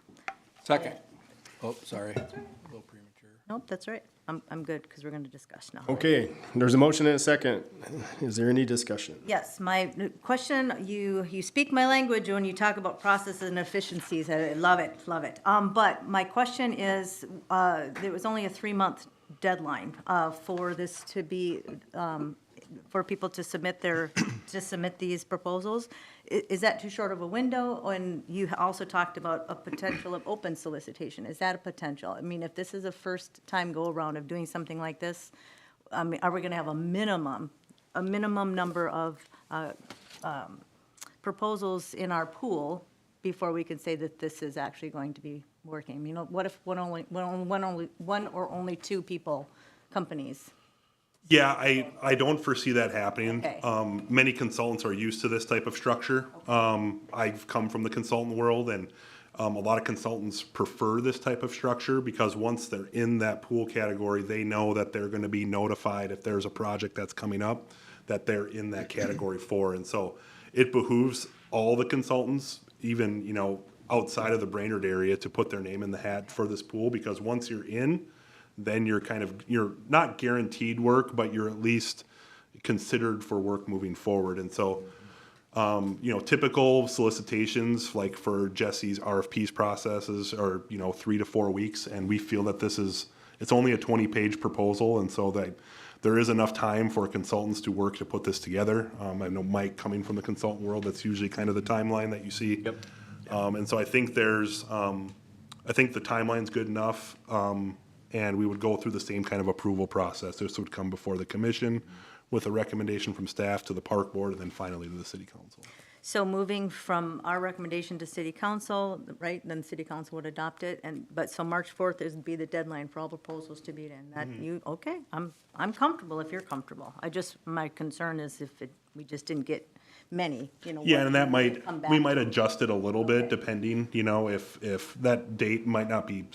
Speaker 3: Second. Oh, sorry. A little premature.
Speaker 4: Nope, that's right. I'm good, because we're going to discuss now.
Speaker 1: Okay, there's a motion and a second. Is there any discussion?
Speaker 4: Yes, my question, you speak my language when you talk about processes and efficiencies. I love it, love it. But my question is, there was only a 3-month deadline for this to be, for people to submit these proposals. Is that too short of a window? And you also talked about a potential of open solicitation. Is that a potential? I mean, if this is a first time go around of doing something like this, I mean, are we going to have a minimum number of proposals in our pool before we can say that this is actually going to be working? You know, what if one or only two companies?
Speaker 5: Yeah, I don't foresee that happening.
Speaker 4: Okay.
Speaker 5: Many consultants are used to this type of structure. I've come from the consultant world, and a lot of consultants prefer this type of structure because once they're in that pool category, they know that they're going to be notified if there's a project that's coming up that they're in that category for. And so it behooves all the consultants, even, you know, outside of the Brainerd area, to put their name in the hat for this pool, because once you're in, then you're not guaranteed work, but you're at least considered for work moving forward. And so, you know, typical solicitations, like for Jesse's RFPs processes are, 3 to 4 weeks. And we feel that it's only a 20-page proposal. And so that there is enough time for consultants to work to put this together. I know Mike, coming from the consultant world, that's usually kind of the timeline that you see. Yep. And so I think I think the timeline's good enough. And we would go through the same kind of approval process. This would come before the commission with a recommendation from staff to the park board and then finally to the city council.
Speaker 4: So moving from our recommendation to city council, right, then city council would adopt it, so March 4th would be the deadline for all proposals to be in. That okay, I'm comfortable if you're comfortable. My concern is if we just didn't get many,
Speaker 5: Yeah, and that we might
Speaker 4: to.
Speaker 5: adjust it a little bit depending, if that date might not be,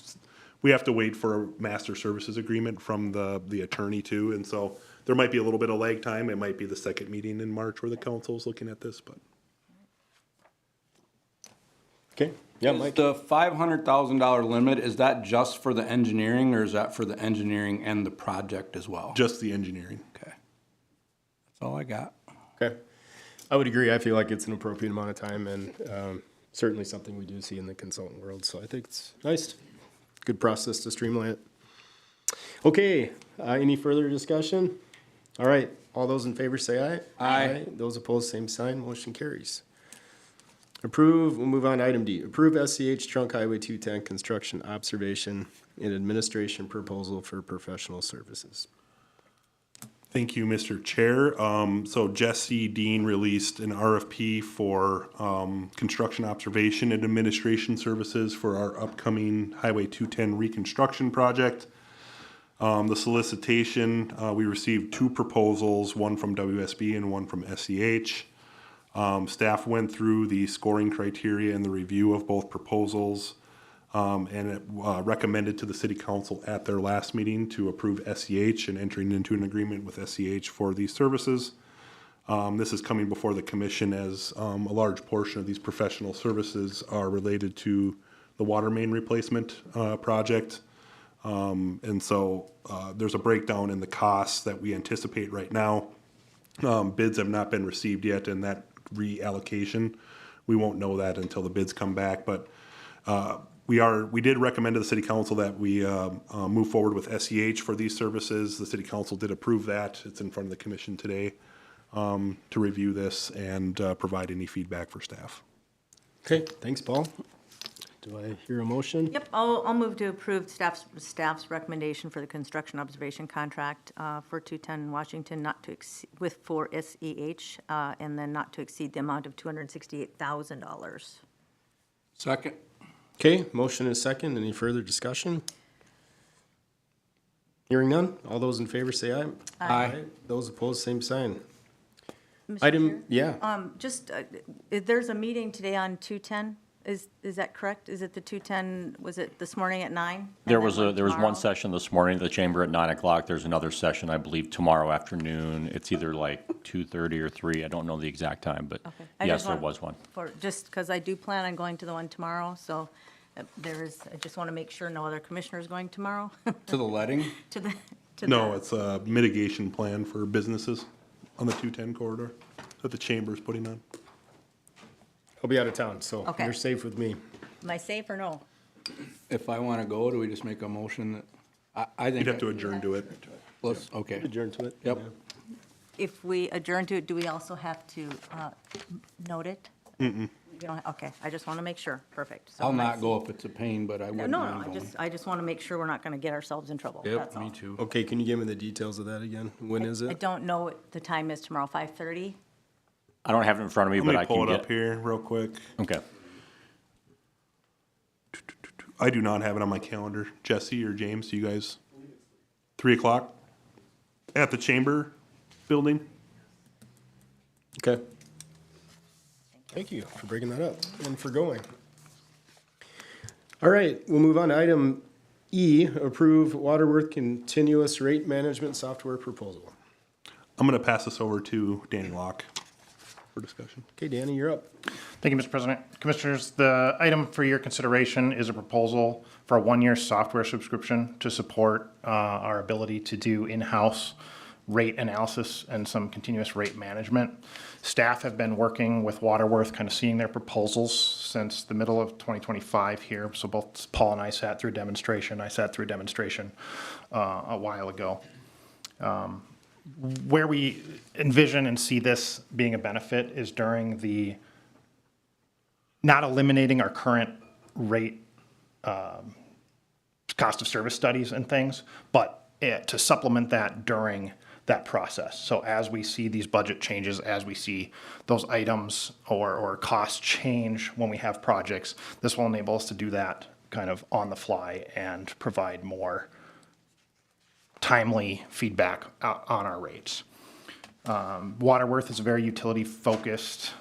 Speaker 5: we have to wait for a master services agreement from the attorney too, and so there might be a little bit of lag time. It might be the second meeting in March where the council's looking at this, but.
Speaker 1: Okay, yeah,
Speaker 3: Is
Speaker 1: Mike.
Speaker 3: the $500,000 limit, is that just for the engineering, or is that for the engineering and the project as well?
Speaker 5: Just the engineering.
Speaker 3: Okay. That's all I got.
Speaker 1: Okay. I would agree. I feel like it's an appropriate amount of time and certainly something we do see in the consultant world. So I think it's nice. Good process to streamline it. Okay, any further discussion? All right, all those in favor say aye.
Speaker 3: Aye.
Speaker 1: Those opposed, same sign. Motion carries. We'll move on to item D. Approve SCH Trunk Highway 210 construction observation and administration proposal for professional services.
Speaker 5: Thank you, Mr. Chair. So Jesse Dean released an RFP for construction observation and administration services for our upcoming Highway 210 reconstruction project. The solicitation, we received 2 proposals, one from WSB and one from SEH. Staff went through the scoring criteria and the review of both proposals, and it recommended to the city council at their last meeting to approve SEH and entering into an agreement with SEH for these services. This is coming before the commission as a large portion of these professional services are related to the water main replacement project. And so there's a breakdown in the costs that we anticipate right now. Bids have not been received yet, and that reallocation, we won't know that until the bids come back. But we did recommend to the city council that we move forward with SEH for these services. The city council did approve that. It's in front of the commission today to review this and provide any feedback for staff.
Speaker 1: Okay, thanks, Paul. Do I hear a motion?
Speaker 4: Yep, I'll move to approve staff's recommendation for the construction observation contract for 210 Washington, not to exceed, for SEH, and then not to exceed the amount of $268,000.
Speaker 3: Second.
Speaker 1: Okay, motion is second. Any further discussion? Hearing none, all those in favor say aye.
Speaker 3: Aye.
Speaker 1: Those opposed, same sign.
Speaker 4: Mr.
Speaker 1: Item,
Speaker 4: Chair?
Speaker 1: yeah,
Speaker 4: Just, there's a meeting today on 210, is that correct? Is it the 210, was it this morning at 9?
Speaker 9: There
Speaker 4: And
Speaker 9: was
Speaker 4: then
Speaker 9: there was
Speaker 4: tomorrow?
Speaker 9: one session this morning at the chamber at 9 o'clock. There's another session, I believe, tomorrow afternoon. It's either like 2:30 or 3. I don't know the exact time, but
Speaker 4: Okay. I
Speaker 9: yes,
Speaker 4: just
Speaker 9: there
Speaker 4: want-
Speaker 9: was one.
Speaker 4: Just because I do plan on going to the one tomorrow, so I just want to make sure no other commissioner is going tomorrow
Speaker 3: To the letting?
Speaker 4: to the.
Speaker 5: No, it's a mitigation plan for businesses on the 210 corridor that the chamber's putting on.
Speaker 1: I'll be out of town, so
Speaker 4: Okay.
Speaker 1: you're safe with me.
Speaker 4: Am I safe or no?
Speaker 3: If I want to go, do we just make a motion that, I think.
Speaker 5: You'd have to adjourn to it.
Speaker 3: Let's, okay.
Speaker 1: Adjourn to it?
Speaker 3: Yep.
Speaker 1: Yeah.
Speaker 4: If we adjourn to it, do we also have to note it? You don't, okay, I just want to make sure, perfect. So
Speaker 3: I'll
Speaker 4: my-
Speaker 3: not go if it's a pain, but I
Speaker 4: No,
Speaker 3: wouldn't
Speaker 4: no,
Speaker 3: mind
Speaker 4: I
Speaker 3: going.
Speaker 4: just want to make sure we're not going to get ourselves in trouble,
Speaker 3: Yep,
Speaker 4: that's all.
Speaker 3: me too.
Speaker 1: Okay, can you give me the details of that again? When is
Speaker 4: I
Speaker 1: it?
Speaker 4: don't know what the time is tomorrow, 5:30?
Speaker 9: I don't have it in front of me,
Speaker 5: Let
Speaker 9: but
Speaker 5: me
Speaker 9: I
Speaker 5: pull
Speaker 9: can
Speaker 5: it up
Speaker 9: get.
Speaker 5: here real quick.
Speaker 9: Okay.
Speaker 5: I do not have it on my calendar. Jesse or James, you guys? 3 o'clock at the chamber building?
Speaker 1: Okay. Thank you for breaking that up and for going. All right, we'll move on to item E, approve Waterworth continuous rate management software proposal.
Speaker 5: I'm going to pass this over to Danny Locke for discussion.
Speaker 1: Okay, Danny, you're up.
Speaker 2: Thank you, Mr. President. Commissioners, the item for your consideration is a proposal for a one-year software subscription to support our ability to do in-house rate analysis and some continuous rate management. Staff have been working with Waterworth, kind of seeing their proposals since the middle of 2025 here. So both Paul and I sat through demonstration. I sat through demonstration a while ago. Where we envision and see this being a benefit is during the, not eliminating our current rate, cost of service studies and things, but to supplement that during that process. So as we see these budget changes, as we see those items or costs change when we have projects, this will enable us to do that kind of on the fly and provide more timely feedback on our rates. Waterworth is a very utility-focused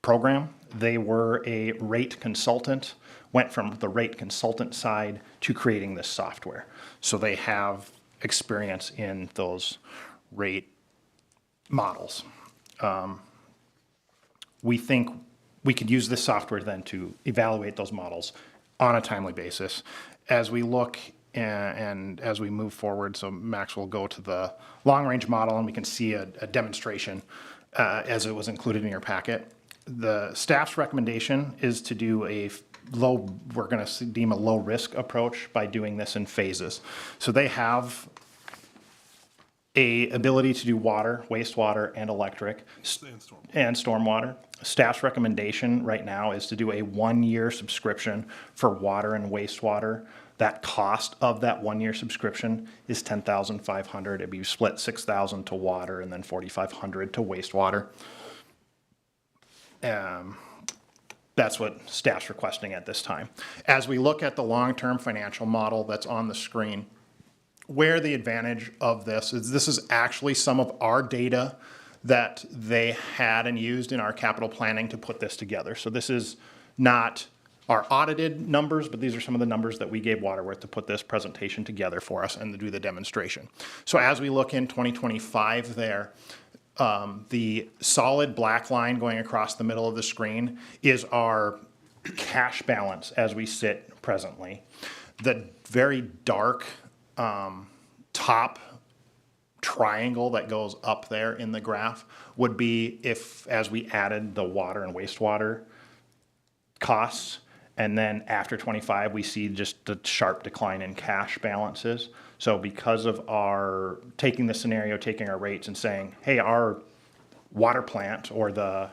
Speaker 2: program. They were a rate consultant, went from the rate consultant side to creating this software. So they have experience in those rate models. We think we could use this software then to evaluate those models on a timely basis. As we look and as we move forward, so Max will go to the long-range model and we can see a demonstration as it was included in your packet. The staff's recommendation is to do a we're going to deem a low-risk approach by doing this in phases. So they have a ability to do water, wastewater, and electric, and stormwater. Staff's recommendation right now is to do a one-year subscription for water and wastewater. That cost of that one-year subscription is $10,500. It'd be split $6,000 to water and then $4,500 to wastewater. That's what staff's requesting at this time. As we look at the long-term financial model that's on the screen, where the advantage of this is actually some of our data that they had and used in our capital planning to put this together. So this is not our audited numbers, but these are some of the numbers that we gave Waterworth to put this presentation together for us and to do the demonstration. So as we look in 2025 there, the solid black line going across the middle of the screen is our cash balance as we sit presently. The very dark top triangle that goes up there in the graph would be if, as we added the water and wastewater costs, and then after 25, we see just a sharp decline in cash balances. So because of our taking the scenario, taking our rates and saying, hey, our water plant or the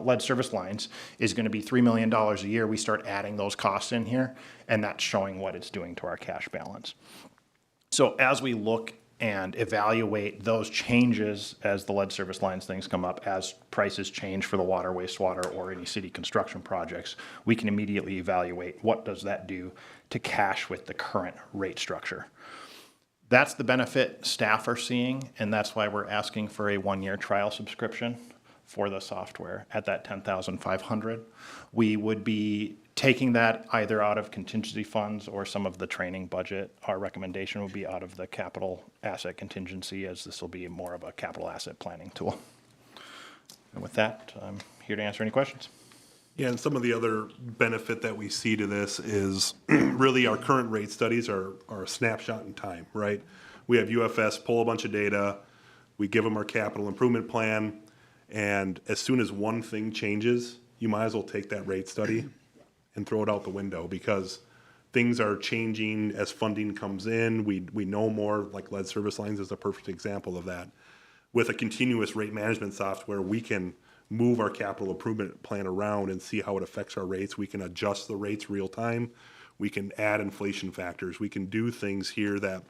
Speaker 2: lead service lines is going to be $3 million a year, we start adding those costs in here, and that's showing what it's doing to our cash balance. So as we look and evaluate those changes as the lead service lines things come up, as prices change for the water, wastewater, or any city construction projects. We can immediately evaluate what does that do to cash with the current rate structure. That's the benefit staff are seeing, and that's why we're asking for a one-year trial subscription for the software at that $10,500. We would be taking that either out of contingency funds or some of the training budget. Our recommendation would be out of the capital asset contingency, as this will be more of a capital asset planning tool. And with that, I'm here to answer any questions.
Speaker 5: Yeah, and some of the other benefit that we see to this is really our current rate studies are a snapshot in time, right? We have UFS pull a bunch of data, we give them our capital improvement plan, and as soon as one thing changes, you might as well take that rate study and throw it out the window, because things are changing as funding comes in. We know more, like lead service lines is a perfect example of that. With a continuous rate management software, we can move our capital improvement plan around and see how it affects our rates. We can adjust the rates real time. We can add inflation factors. We can do things here that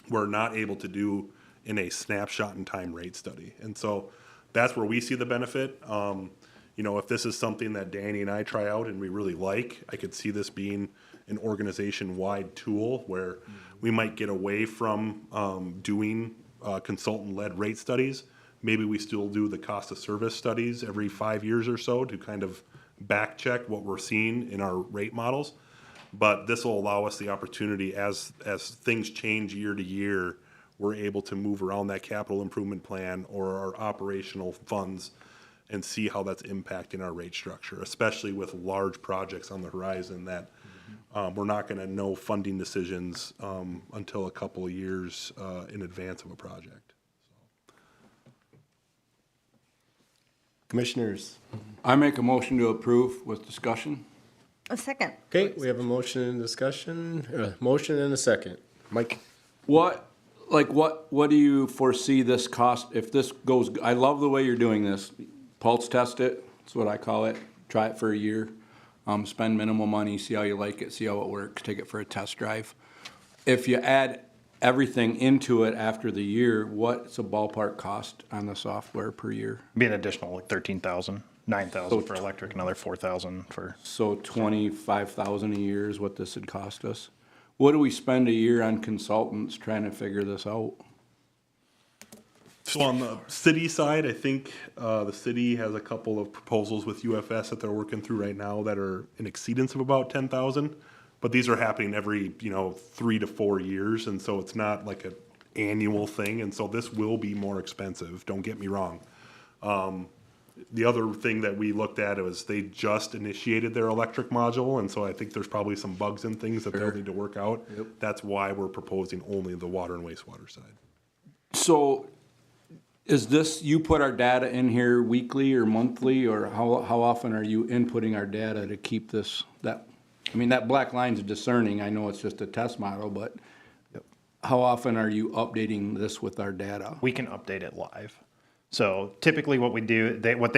Speaker 5: we're not able to do in a snapshot in time rate study. And so that's where we see the benefit. You know, if this is something that Danny and I try out and we really like, I could see this being an organization-wide tool where we might get away from doing consultant-led rate studies. Maybe we still do the cost of service studies every 5 years or so to kind of back check what we're seeing in our rate models. But this will allow us the opportunity as things change year to year, we're able to move around that capital improvement plan or our operational funds and see how that's impacting our rate structure, especially with large projects on the horizon that we're not going to know funding decisions until a couple of years in advance of a project.
Speaker 1: Commissioners?
Speaker 3: I make a motion to approve with discussion.
Speaker 4: A second.
Speaker 1: Okay, we have a motion and discussion, motion and a second. Mike?
Speaker 3: What do you foresee this cost, if this goes, I love the way you're doing this. Pulse test it, that's what I call it. Try it for a year. Spend minimal money, see how you like it, see how it works, take it for a test drive. If you add everything into it after the year, what's a ballpark cost on the software per year?
Speaker 2: Be an additional like 13,000, 9,000 for electric, another 4,000 for.
Speaker 3: So 25,000 a year is what this would cost us. What do we spend a year on consultants trying to figure this out?
Speaker 5: So on the city side, I think the city has a couple of proposals with UFS that they're working through right now that are in exceedance of about 10,000. But these are happening every, 3 to 4 years, and so it's not like an annual thing, and so this will be more expensive, don't get me wrong. The other thing that we looked at was they just initiated their electric module, and so I think there's probably some bugs and things that they'll need to work out.
Speaker 3: Yep.
Speaker 5: That's why we're proposing only the water and wastewater side. So
Speaker 3: Is this, you put our data in here weekly or monthly, or how often are you inputting our data to keep this, that black line's discerning, I know it's just a test model, but how often are you updating this with our data?
Speaker 2: We can update it live. So typically what we do, what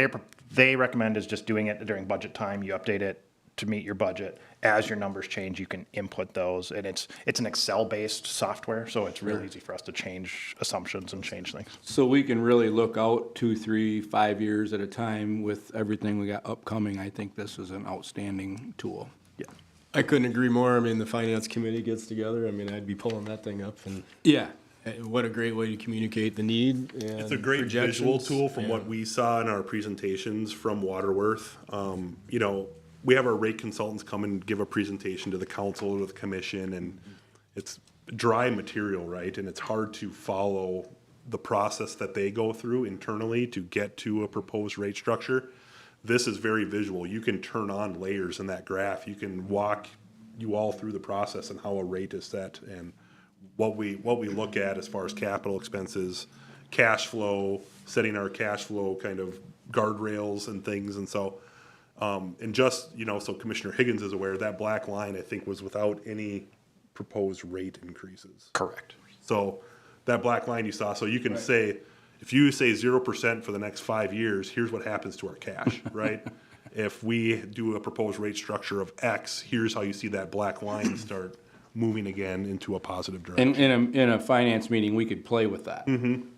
Speaker 2: they recommend is just doing it during budget time. You update it to meet your budget. As your numbers change, you can input those, and it's an Excel-based software, so it's real easy for us to change assumptions and change things.
Speaker 3: So we can really look out 2, 3, 5 years at a time with everything we got upcoming. I think this is an outstanding tool.
Speaker 2: Yeah.
Speaker 1: I couldn't agree more. The finance committee gets together. I'd be pulling that thing up, and
Speaker 3: Yeah.
Speaker 1: what a great way to communicate the need. And
Speaker 5: it's a great visual
Speaker 1: projections.
Speaker 5: tool from what we saw in our presentations from Waterworth. We have our rate consultants come and give a presentation to the council or the commission, and it's dry material, right? And it's hard to follow the process that they go through internally to get to a proposed rate structure. This is very visual. You can turn on layers in that graph. You can walk you all through the process and how a rate is set and what we look at as far as capital expenses, cash flow, setting our cash flow kind of guardrails and things. And so, so Commissioner Higgins is aware, that black line, I think, was without any proposed rate increases.
Speaker 2: Correct.
Speaker 5: So that black line you saw, so you can say, if you say 0% for the next 5 years, here's what happens to our cash, right? If we do a proposed rate structure of X, here's how you see that black line start moving again into a positive direction.
Speaker 3: In a finance meeting, we could play with that. And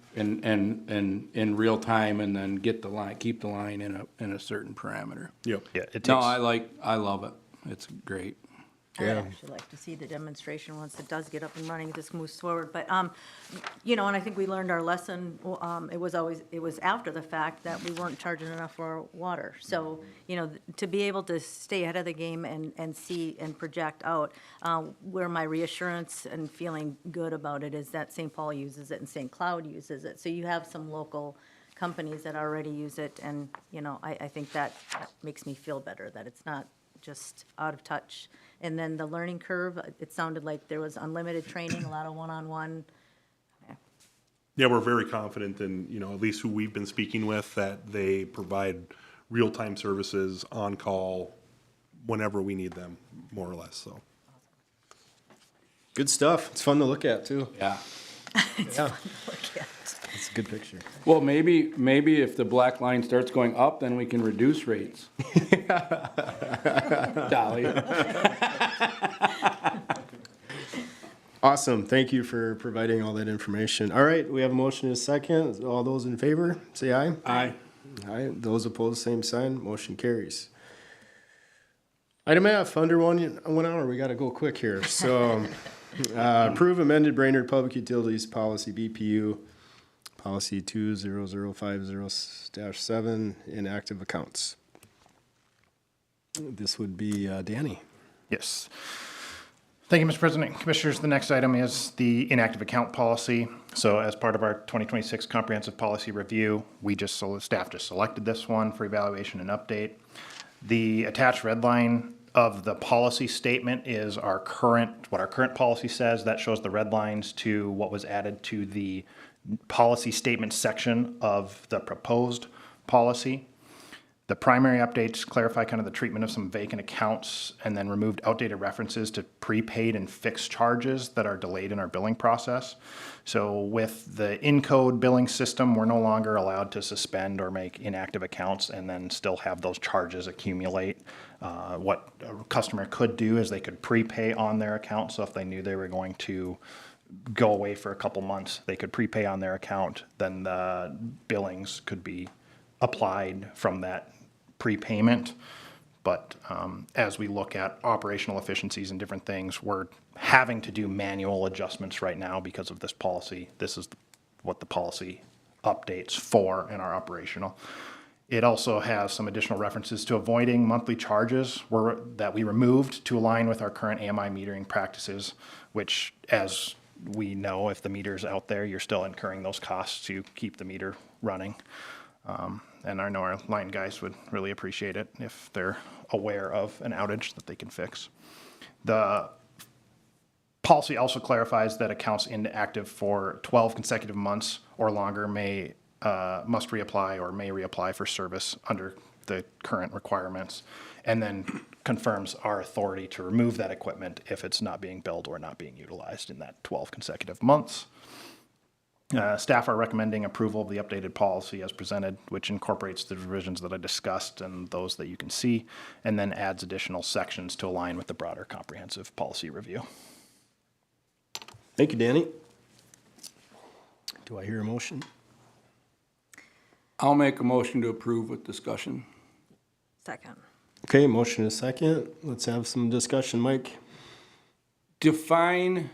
Speaker 3: in real time, and then keep the line in a certain parameter.
Speaker 5: Yep.
Speaker 6: Yeah, it
Speaker 3: No,
Speaker 6: takes,
Speaker 3: I love it. It's great.
Speaker 4: I'd actually like to see the demonstration once it does get up and running, this moves forward. But, you know, and I think we learned our lesson, it was after the fact that we weren't charging enough for our water. So, you know, to be able to stay ahead of the game and see and project out, where my reassurance and feeling good about it is that St. Paul uses it and St. Cloud uses it. So you have some local companies that already use it, and, you know, I think that makes me feel better, that it's not just out of touch. And then the learning curve, it sounded like there was unlimited training, a lot of one-on-one.
Speaker 5: Yeah, we're very confident in, you know, at least who we've been speaking with, that they provide real-time services on call whenever we need them, more or less, so.
Speaker 1: Good stuff. It's fun to look at, too.
Speaker 3: Yeah.
Speaker 1: Yeah, it's a good picture.
Speaker 3: Well, maybe if the black line starts going up, then we can reduce rates. Dolly.
Speaker 1: Awesome. Thank you for providing all that information. All right, we have a motion and a second. All those in favor, say aye.
Speaker 3: Aye.
Speaker 1: Aye. Those opposed, same sign. Motion carries. Item F, under 1 hour. We got to go quick here. So, approve amended Brainerd Public Utilities Policy, BPU, Policy 20050-7, inactive accounts. This would be Danny.
Speaker 2: Yes. Thank you, Mr. President. Commissioners, the next item is the inactive account policy. So as part of our 2026 comprehensive policy review, staff just selected this one for evaluation and update. The attached red line of the policy statement is what our current policy says. That shows the red lines to what was added to the policy statement section of the proposed policy. The primary updates clarify kind of the treatment of some vacant accounts and then removed outdated references to prepaid and fixed charges that are delayed in our billing process. So with the in-code billing system, we're no longer allowed to suspend or make inactive accounts and then still have those charges accumulate. What a customer could do is they could prepay on their account. So if they knew they were going to go away for a couple months, they could prepay on their account. Then the billings could be applied from that prepayment. But as we look at operational efficiencies and different things, we're having to do manual adjustments right now because of this policy. This is what the policy updates for in our operational. It also has some additional references to avoiding monthly charges that we removed to align with our current AMI metering practices, which, as we know, if the meter's out there, you're still incurring those costs to keep the meter running. And I know our line guys would really appreciate it if they're aware of an outage that they can fix. The policy also clarifies that accounts inactive for 12 consecutive months or longer must reapply or may reapply for service under the current requirements, and then confirms our authority to remove that equipment if it's not being billed or not being utilized in that 12 consecutive months. Staff are recommending approval of the updated policy as presented, which incorporates the revisions that I discussed and those that you can see, and then adds additional sections to align with the broader comprehensive policy review.
Speaker 1: Thank you, Danny. Do I hear a motion?
Speaker 3: I'll make a motion to approve with discussion.
Speaker 4: Second.
Speaker 1: Okay, motion is second. Let's have some discussion, Mike.
Speaker 3: Define,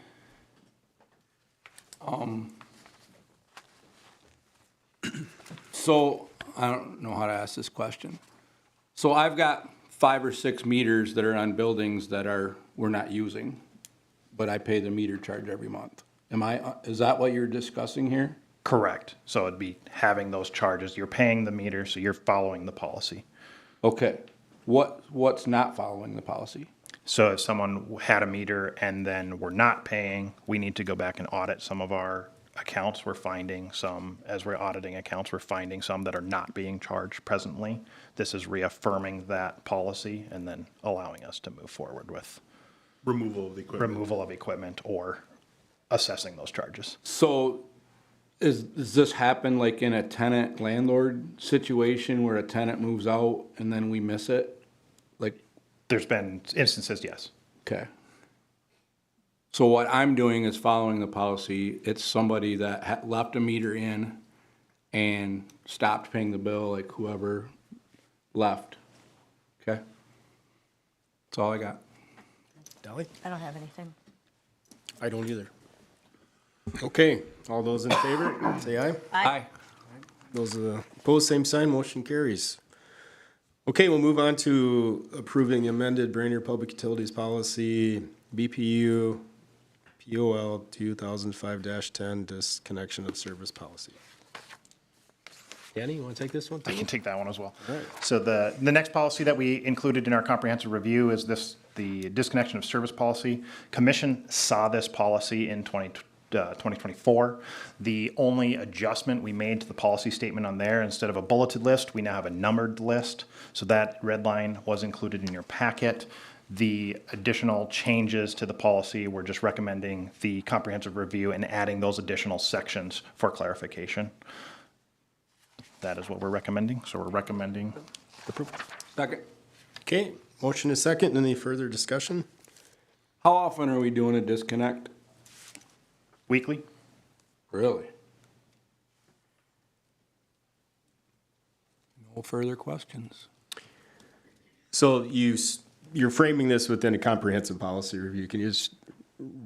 Speaker 3: so I don't know how to ask this question. So I've got 5 or 6 meters that are on buildings that we're not using, but I pay the meter charge every month. Is that what you're discussing here?
Speaker 2: Correct. So it'd be having those charges. You're paying the meter, so you're following the policy.
Speaker 3: Okay. What's not following the policy?
Speaker 2: So if someone had a meter and then we're not paying, we need to go back and audit some of our accounts. We're finding some, as we're auditing accounts, we're finding some that are not being charged presently. This is reaffirming that policy and then allowing us to move forward with
Speaker 5: Removal of the equipment.
Speaker 2: removal of equipment or assessing those charges.
Speaker 3: So does this happen like in a tenant landlord situation where a tenant moves out and then we miss it? Like,
Speaker 2: There's been instances, yes.
Speaker 3: okay. So what I'm doing is following the policy. It's somebody that left a meter in and stopped paying the bill, like whoever left. Okay? That's all I got.
Speaker 1: Dolly?
Speaker 4: I don't have anything.
Speaker 1: I don't either. Okay, all those in favor, say aye.
Speaker 3: Aye.
Speaker 1: Those opposed, same sign, motion carries. Okay, we'll move on to approving amended Brainerd Public Utilities Policy, BPU, POL 2005-10, disconnection of service policy. Danny, you want to take this one
Speaker 2: I
Speaker 1: too?
Speaker 2: can take that one as well.
Speaker 1: All right.
Speaker 2: So the next policy that we included in our comprehensive review is the disconnection of service policy. Commission saw this policy in 2024. The only adjustment we made to the policy statement on there, instead of a bulleted list, we now have a numbered list. So that red line was included in your packet. The additional changes to the policy, we're just recommending the comprehensive review and adding those additional sections for clarification. That is what we're recommending. So we're recommending approval.
Speaker 3: Second.
Speaker 1: Okay, motion is second. Any further discussion?
Speaker 3: How often are we doing a disconnect?
Speaker 2: Weekly?
Speaker 3: Really? No further questions.
Speaker 1: So you're framing this within a comprehensive policy review. Can you just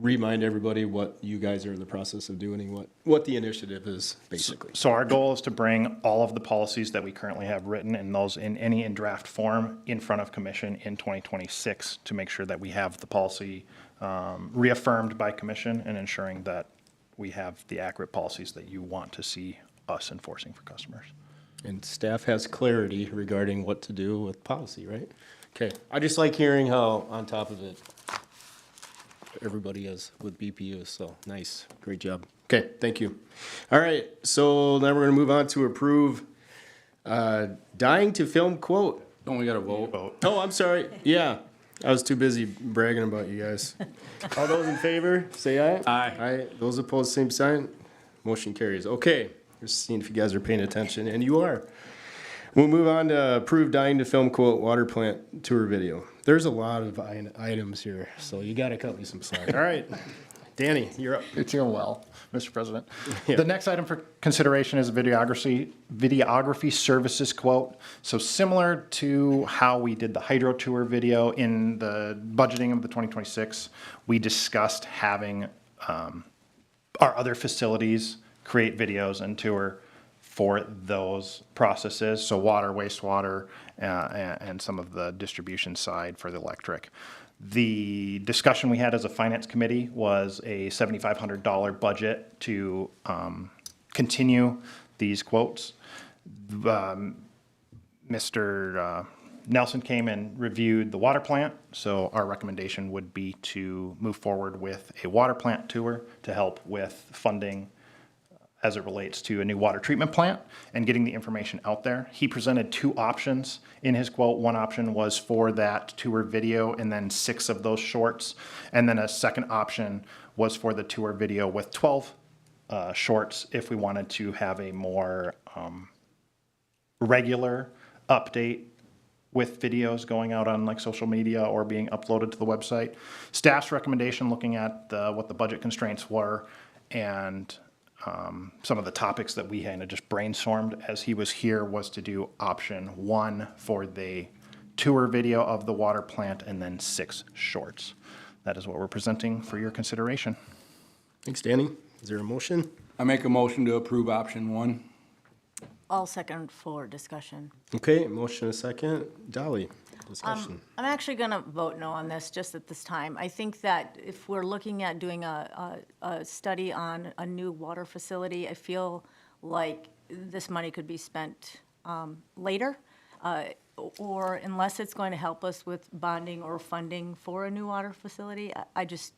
Speaker 1: remind everybody what you guys are in the process of doing, what the initiative is, basically?
Speaker 2: So our goal is to bring all of the policies that we currently have written and those in draft form in front of commission in 2026 to make sure that we have the policy reaffirmed by commission and ensuring that we have the accurate policies that you want to see us enforcing for customers.
Speaker 1: And staff has clarity regarding what to do with policy, right? Okay, I just like hearing how on top of it everybody is with BPU, so nice, great job. Okay, thank you. All right, so now we're gonna move on to approve dying to film quote.
Speaker 3: Don't we gotta vote?
Speaker 1: Oh, I'm sorry, yeah, I was too busy bragging about you guys. All those in favor, say aye.
Speaker 3: Aye.
Speaker 1: Aye, those opposed, same sign. Motion carries. Okay, just seeing if you guys are paying attention, and you are. We'll move on to approve dying to film quote water plant tour video. There's a lot of items here, so you gotta cut me some slack. All right, Danny, you're up.
Speaker 2: It's going well, Mr. President.
Speaker 1: Yeah.
Speaker 2: The next item for consideration is a videography services quote. So similar to how we did the hydro tour video in the budgeting of the 2026, we discussed having our other facilities create videos and tour for those processes, so water, wastewater, and some of the distribution side for the electric. The discussion we had as a finance committee was a $7,500 budget to continue these quotes. Mr. Nelson came and reviewed the water plant, so our recommendation would be to move forward with a water plant tour to help with funding as it relates to a new water treatment plant and getting the information out there. He presented two options in his quote. One option was for that tour video and then 6 of those shorts. And then a second option was for the tour video with 12 shorts if we wanted to have a more regular update with videos going out on like social media or being uploaded to the website. Staff's recommendation, looking at what the budget constraints were and some of the topics that we had just brainstormed as he was here, was to do option 1 for the tour video of the water plant and then 6 shorts. That is what we're presenting for your consideration.
Speaker 1: Thanks, Danny. Is there a motion?
Speaker 3: I make a motion to approve option 1.
Speaker 4: All second for discussion.
Speaker 1: Okay, motion a second. Dolly, discussion.
Speaker 4: I'm actually going to vote no on this just at this time. I think that if we're looking at doing a study on a new water facility, I feel like this money could be spent later, or unless it's going to help us with bonding or funding for a new water facility, I just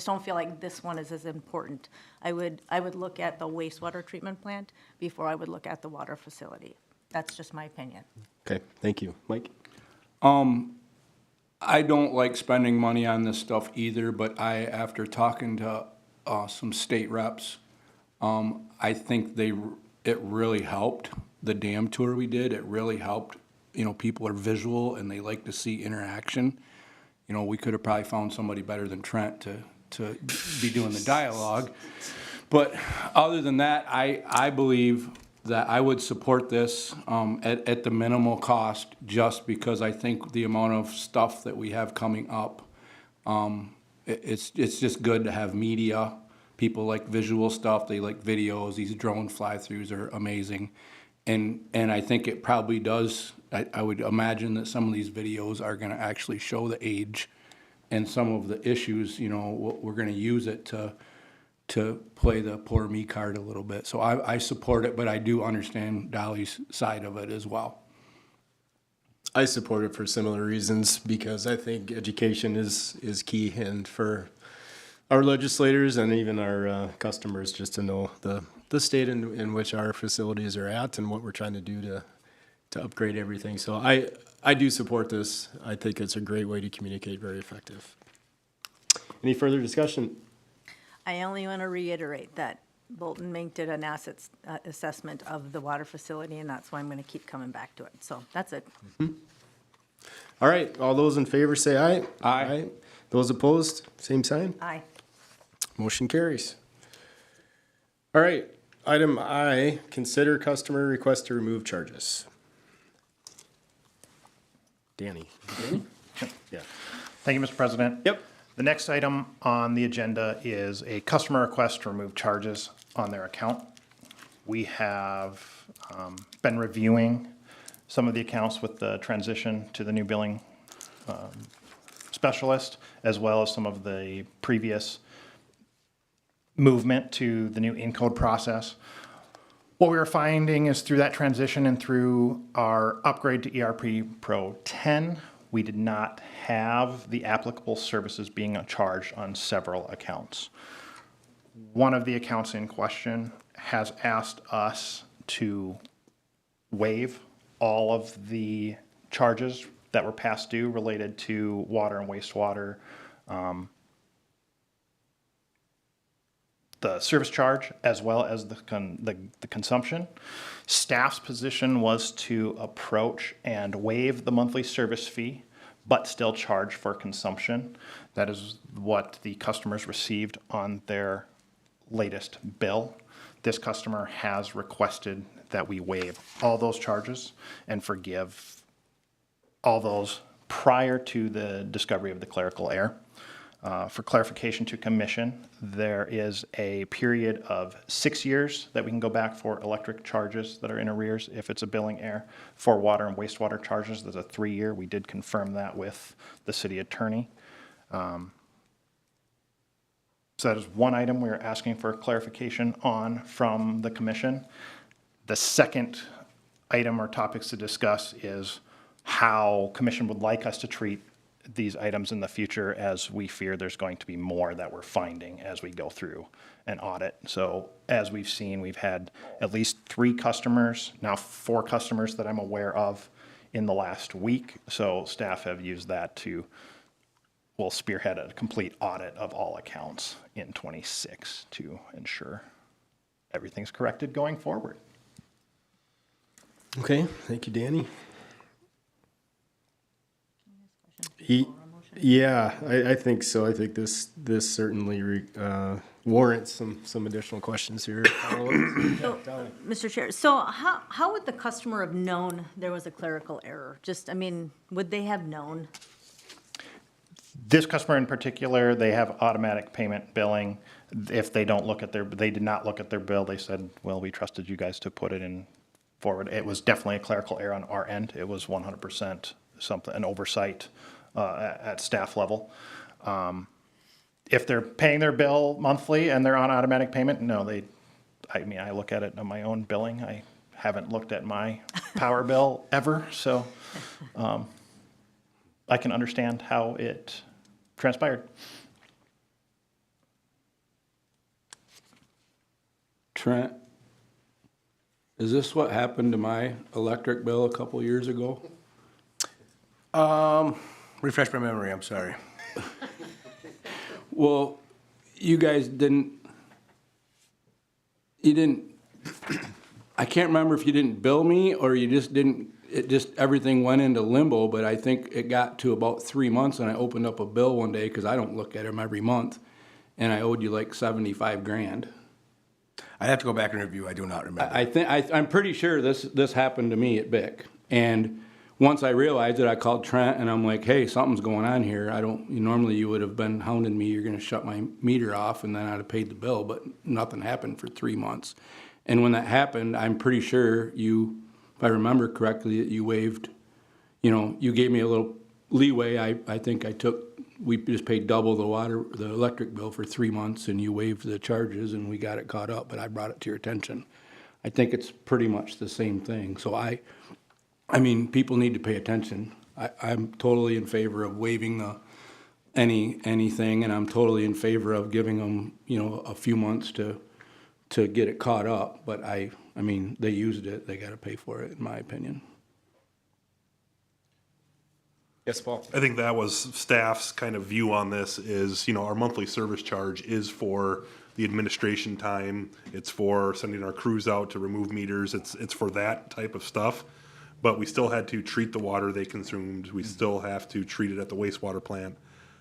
Speaker 4: don't feel like this one is as important. I would look at the wastewater treatment plant before I would look at the water facility. That's just my opinion.
Speaker 1: Okay, thank you. Mike?
Speaker 3: I don't like spending money on this stuff either, but after talking to some state reps, I think it really helped. The dam tour we did, it really helped. You know, people are visual and they like to see interaction. You know, we could have probably found somebody better than Trent to to be doing the dialogue. But other than that, I believe that I would support this at the minimal cost, just because I think the amount of stuff that we have coming up, it's just good to have media. People like visual stuff, they like videos, these drone fly-throughs are amazing. And I think it probably does, I would imagine that some of these videos are gonna actually show the age and some of the issues, you know, we're gonna use it to play the poor me card a little bit. So I support it, but I do understand Dolly's side of it as well.
Speaker 1: I support it for similar reasons, because I think education is key, and for our legislators and even our customers, just to know the state in which our facilities are at and what we're trying to do to upgrade everything. So I do support this. I think it's a great way to communicate, very effective. Any further discussion?
Speaker 4: I only want to reiterate that Bolton Mink did an assets assessment of the water facility, and that's why I'm going to keep coming back to it. So that's it.
Speaker 1: All right, all those in favor say aye.
Speaker 3: Aye.
Speaker 1: Those opposed, same sign.
Speaker 4: Aye.
Speaker 1: Motion carries. All right, item I, consider customer request to remove charges. Danny? Yeah.
Speaker 2: Thank you, Mr. President.
Speaker 1: Yep.
Speaker 2: The next item on the agenda is a customer request to remove charges on their account. We have been reviewing some of the accounts with the transition to the new billing specialist, as well as some of the previous movement to the new in-code process. What we were finding is through that transition and through our upgrade to ERP Pro 10, we did not have the applicable services being charged on several accounts. One of the accounts in question has asked us to waive all of the charges that were past due related to water and wastewater, the service charge, as well as the consumption. Staff's position was to approach and waive the monthly service fee, but still charge for consumption. That is what the customers received on their latest bill. This customer has requested that we waive all those charges and forgive all those prior to the discovery of the clerical error. For clarification to commission, there is a period of 6 years that we can go back for electric charges that are in arrears if it's a billing error. For water and wastewater charges, there's a 3-year. We did confirm that with the city attorney. So that is one item we are asking for clarification on from the commission. The second item or topics to discuss is how commission would like us to treat these items in the future, as we fear there's going to be more that we're finding as we go through an audit. So as we've seen, we've had at least 3 customers, now 4 customers that I'm aware of in the last week. So staff have used that to, will spearhead a complete audit of all accounts in 26 to ensure everything's corrected going forward.
Speaker 1: Okay, thank you, Danny. Yeah, I think so. I think this certainly warrants some additional questions here.
Speaker 4: Mr. Chair, so how would the customer have known there was a clerical error? Just, I mean, would they have known?
Speaker 2: This customer in particular, they have automatic payment billing. If they don't look at they did not look at their bill, they said, well, we trusted you guys to put it in forward. It was definitely a clerical error on our end. It was 100% an oversight at staff level. If they're paying their bill monthly and they're on automatic payment, no, I look at it on my own billing. I haven't looked at my power bill ever, so I can understand how it transpired.
Speaker 3: Trent, is this what happened to my electric bill a couple years ago?
Speaker 10: Refresh my memory, I'm sorry.
Speaker 3: Well, you guys didn't, I can't remember if you didn't bill me or you just didn't, everything went into limbo, but I think it got to about 3 months and I opened up a bill one day, because I don't look at them every month. and I owed you like 75 grand.
Speaker 10: I'd have to go back and review. I do not remember.
Speaker 3: I'm pretty sure this happened to me at Bic. And once I realized it, I called Trent and I'm like, hey, something's going on here. Normally you would have been hounding me, you're gonna shut my meter off, and then I'd have paid the bill, but nothing happened for 3 months. And when that happened, I'm pretty sure you, if I remember correctly, that you waived, you gave me a little leeway. I think we just paid double the electric bill for 3 months, and you waived the charges and we got it caught up, but I brought it to your attention. I think it's pretty much the same thing. So I mean, people need to pay attention. I'm totally in favor of waiving anything, and I'm totally in favor of giving them, a few months to get it caught up. But I mean, they used it, they gotta pay for it, in my opinion.
Speaker 1: Yes, Paul?
Speaker 5: I think that was staff's kind of view on this is, our monthly service charge is for the administration time. It's for sending our crews out to remove meters. It's for that type of stuff. But we still had to treat the water they consumed. We still have to treat it at the wastewater plant.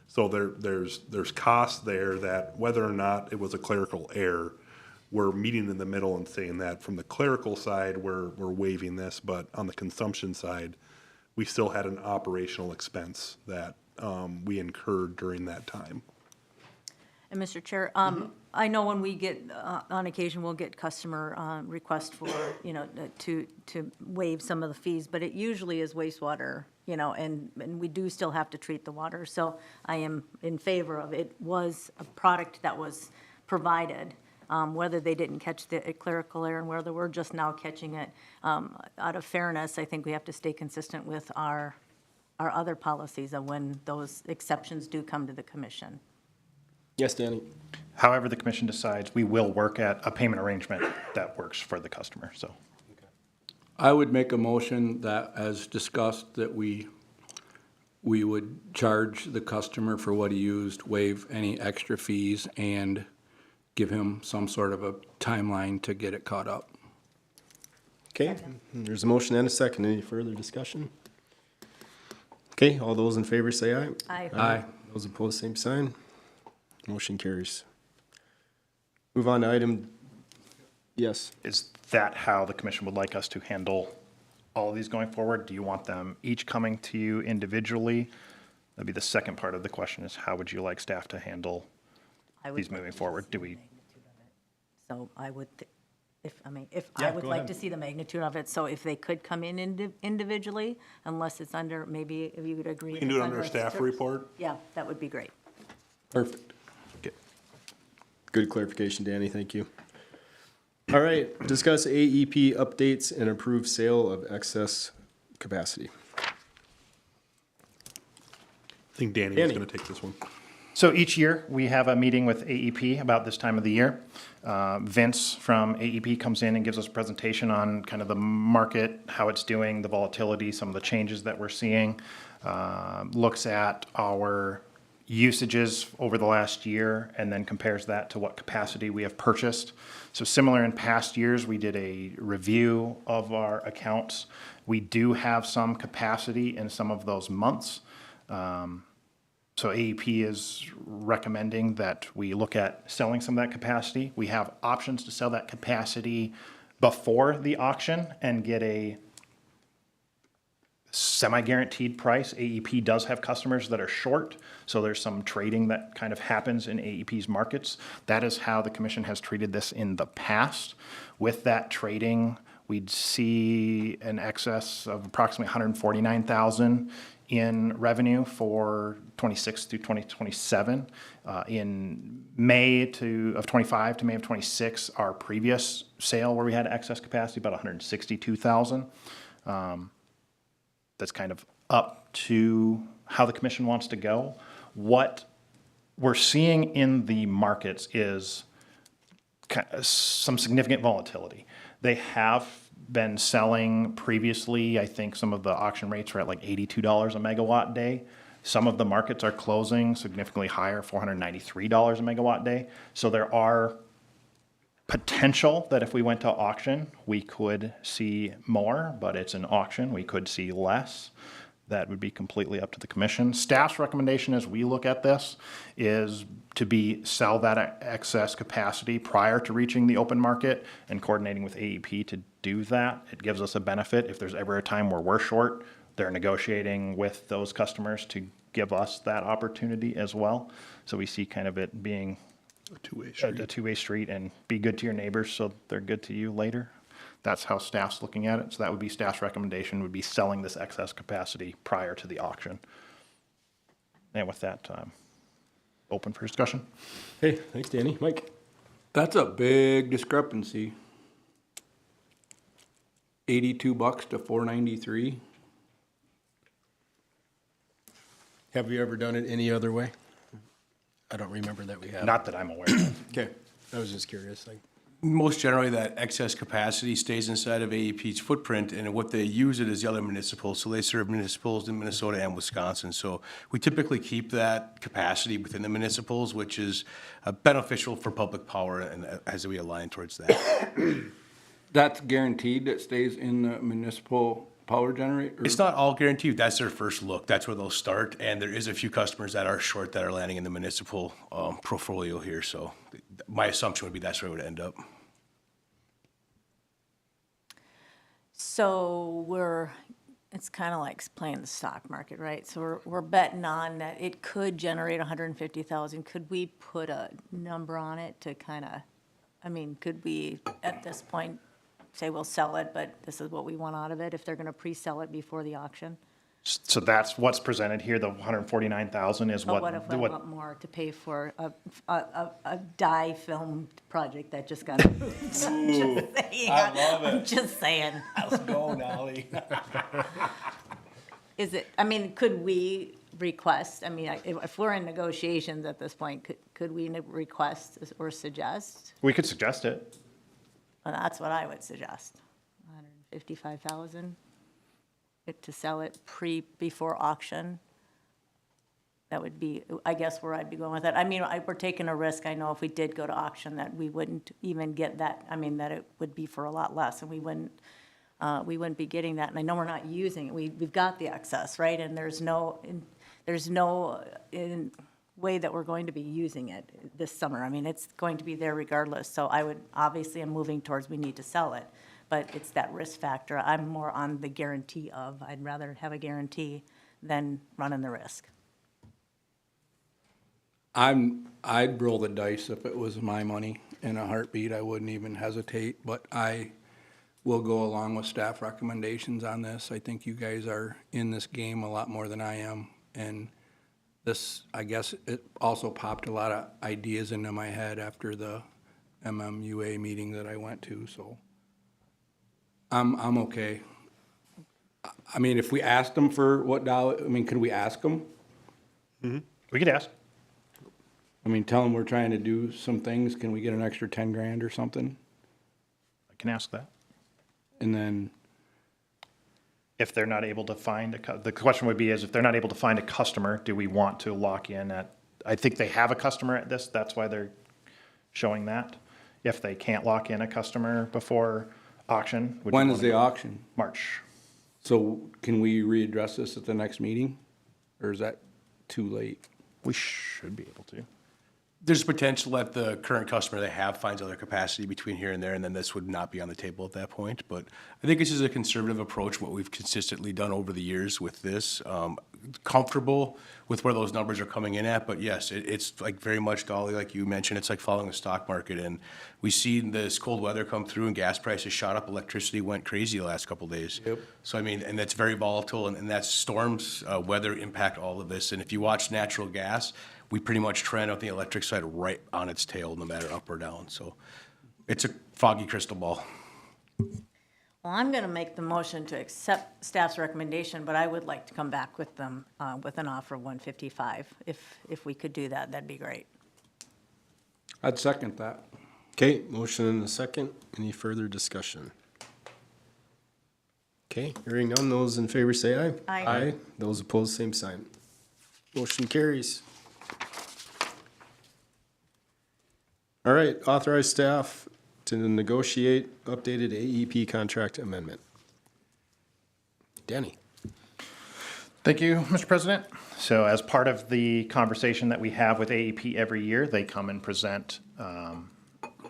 Speaker 5: So there's costs there that whether or not it was a clerical error, we're meeting in the middle and saying that from the clerical side, we're waiving this, but on the consumption side, we still had an operational expense that we incurred during that time.
Speaker 4: And Mr. Chair, I know when we get, on occasion, we'll get customer requests for, to waive some of the fees, but it usually is wastewater, and we do still have to treat the water. So I am in favor of it. Was a product that was provided, whether they didn't catch the clerical error and whether we're just now catching it. Out of fairness, I think we have to stay consistent with our other policies of when those exceptions do come to the commission.
Speaker 1: Yes, Danny?
Speaker 2: However the commission decides, we will work at a payment arrangement that works for the customer, so.
Speaker 3: I would make a motion that, as discussed, that we would charge the customer for what he used, waive any extra fees, and give him some sort of a timeline to get it caught up.
Speaker 1: Okay, there's a motion and a second. Any further discussion? Okay, all those in favor say aye.
Speaker 4: Aye.
Speaker 3: Aye.
Speaker 1: Those opposed, same sign. Motion carries. Move on to item, yes.
Speaker 2: Is that how the commission would like us to handle all of these going forward? Do you want them each coming to you individually? That'd be the second part of the question, is how would you like staff to handle
Speaker 4: I would
Speaker 2: these
Speaker 4: like
Speaker 2: moving
Speaker 4: to
Speaker 2: forward?
Speaker 4: see
Speaker 2: Do
Speaker 4: the
Speaker 2: we,
Speaker 4: magnitude of it. So I would, if
Speaker 1: Yeah,
Speaker 4: I would
Speaker 1: go
Speaker 4: like
Speaker 1: ahead.
Speaker 4: to see the magnitude of it, so if they could come in individually, unless it's under, maybe if you would agree.
Speaker 5: We can do it under a staff report.
Speaker 4: Yeah, that would be great.
Speaker 3: Perfect.
Speaker 1: Good clarification, Danny, thank you. All right, discuss AEP updates and approve sale of excess capacity.
Speaker 5: I think Danny was
Speaker 1: Danny.
Speaker 5: going to take this one.
Speaker 2: so each year, we have a meeting with AEP about this time of the year. Vince from AEP comes in and gives us a presentation on kind of the market, how it's doing, the volatility, some of the changes that we're seeing. Looks at our usages over the last year and then compares that to what capacity we have purchased. So similar in past years, we did a review of our accounts. We do have some capacity in some of those months. So AEP is recommending that we look at selling some of that capacity. We have options to sell that capacity before the auction and get a semi-guaranteed price. AEP does have customers that are short, so there's some trading that kind of happens in AEP's markets. That is how the commission has treated this in the past. With that trading, we'd see an excess of approximately $149,000 in revenue for 26 through 2027. In May of 25 to May of 26, our previous sale where we had excess capacity, about $162,000. That's kind of up to how the commission wants to go. What we're seeing in the markets is some significant volatility. They have been selling previously, I think some of the auction rates were at like $82 a megawatt day. Some of the markets are closing significantly higher, $493 a megawatt day. So there are potential that if we went to auction, we could see more, but it's an auction, we could see less. That would be completely up to the commission. Staff's recommendation as we look at this is to sell that excess capacity prior to reaching the open market and coordinating with AEP to do that. It gives us a benefit. If there's ever a time where we're short, they're negotiating with those customers to give us that opportunity as well. So we see kind of it being a two-way street and be good to your neighbors so they're good to you later. That's how staff's looking at it. So that would be staff's recommendation, would be selling this excess capacity prior to the auction. And with that, open for discussion.
Speaker 1: Hey, thanks, Danny. Mike?
Speaker 3: That's a big discrepancy. $82 to $493.
Speaker 1: Have we ever done it any other way? I don't remember that we have.
Speaker 2: Not that I'm aware of.
Speaker 1: Okay, I was just curious, like.
Speaker 10: Most generally, that excess capacity stays inside of AEP's footprint, and what they use it is the other municipals. So they serve municipals in Minnesota and Wisconsin. So we typically keep that capacity within the municipals, which is beneficial for public power and as we align towards that.
Speaker 3: That's guaranteed that stays in the municipal power generator?
Speaker 10: It's not all guaranteed. That's their first look. That's where they'll start. And there is a few customers that are short that are landing in the municipal portfolio here. So my assumption would be that's where it would end up.
Speaker 4: So it's kind of like playing the stock market, right? So we're betting on that it could generate 150,000. Could we put a number on it to kind of, I mean, could we at this point say we'll sell it, but this is what we want out of it if they're going to pre-sell it before the auction?
Speaker 2: So that's what's presented here, the 149,000 is
Speaker 4: But
Speaker 2: what.
Speaker 4: what if I want more to pay for a dye film project that just got approved? I'm just saying.
Speaker 1: I love it.
Speaker 4: I'm just saying.
Speaker 1: Let's go, Nolly.
Speaker 4: Is it, I mean, could we request, I mean, if we're in negotiations at this point, could we request or suggest?
Speaker 2: We could suggest it.
Speaker 4: Well, that's what I would suggest, 155,000 to sell it before auction. That would be, I guess, where I'd be going with it. I mean, we're taking a risk. I know if we did go to auction that we wouldn't even get that. I mean, that it would be for a lot less, and we wouldn't be getting that. And I know we're not using it. We've got the excess, right? And there's no way that we're going to be using it this summer. I mean, it's going to be there regardless. So I would, obviously, I'm moving towards we need to sell it. But it's that risk factor. I'm more on the guarantee of, I'd rather have a guarantee than running the risk.
Speaker 3: I'd roll the dice if it was my money in a heartbeat. I wouldn't even hesitate, but I will go along with staff recommendations on this. I think you guys are in this game a lot more than I am. And this, I guess, it also popped a lot of ideas into my head after the MMUA meeting that I went to, so I'm okay. I mean, if we asked them for what dollar, I mean, could we ask them?
Speaker 2: We could ask.
Speaker 3: I mean, tell them we're trying to do some things. Can we get an extra 10 grand or something?
Speaker 2: I can ask that.
Speaker 3: And then,
Speaker 2: If they're not able to find the question would be is if they're not able to find a customer, do we want to lock in at, I think they have a customer at this, that's why they're showing that. If they can't lock in a customer before auction. would you
Speaker 3: when
Speaker 2: wanna
Speaker 3: is the
Speaker 2: go-
Speaker 3: auction?
Speaker 2: March.
Speaker 3: So can we readdress this at the next meeting? Or is that too late?
Speaker 2: We should be able to.
Speaker 10: There's potential that the current customer they have finds other capacity between here and there, and then this would not be on the table at that point. But I think this is a conservative approach, what we've consistently done over the years with this. Comfortable with where those numbers are coming in at, but yes, it's like very much, Dolly, like you mentioned, it's like following the stock market. And we see this cold weather come through and gas prices shot up, electricity went crazy the last couple of days.
Speaker 3: Yep.
Speaker 10: So I mean, and that's very volatile, and that's storms, weather impact all of this. And if you watch natural gas, we pretty much trend on the electric side right on its tail, no matter up or down. So it's a foggy crystal ball.
Speaker 4: Well, I'm going to make the motion to accept staff's recommendation, but I would like to come back with them with an offer of 155. If we could do that, that'd be great.
Speaker 3: I'd second that.
Speaker 1: Okay, motion and a second. Any further discussion? Okay, hearing none, those in favor say aye.
Speaker 4: Aye.
Speaker 1: Aye. Those opposed, same sign. Motion carries. All right, authorize staff to negotiate updated AEP contract amendment. Danny?
Speaker 2: Thank you, Mr. President. So as part of the conversation that we have with AEP every year, they come and present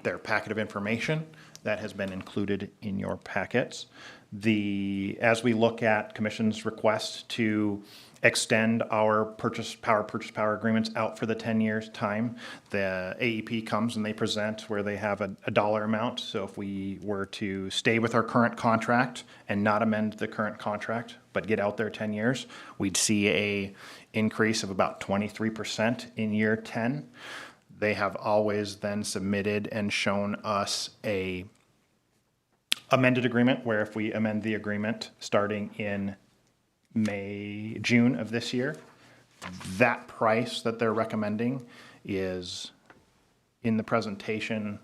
Speaker 2: their packet of information that has been included in your packets. As we look at Commission's request to extend our purchase power agreements out for the 10 years time, the AEP comes and they present where they have a dollar amount. So if we were to stay with our current contract and not amend the current contract, but get out there 10 years, we'd see a increase of about 23% in year 10. They have always then submitted and shown us a amended agreement where if we amend the agreement starting in June of this year, that price that they're recommending is in the presentation,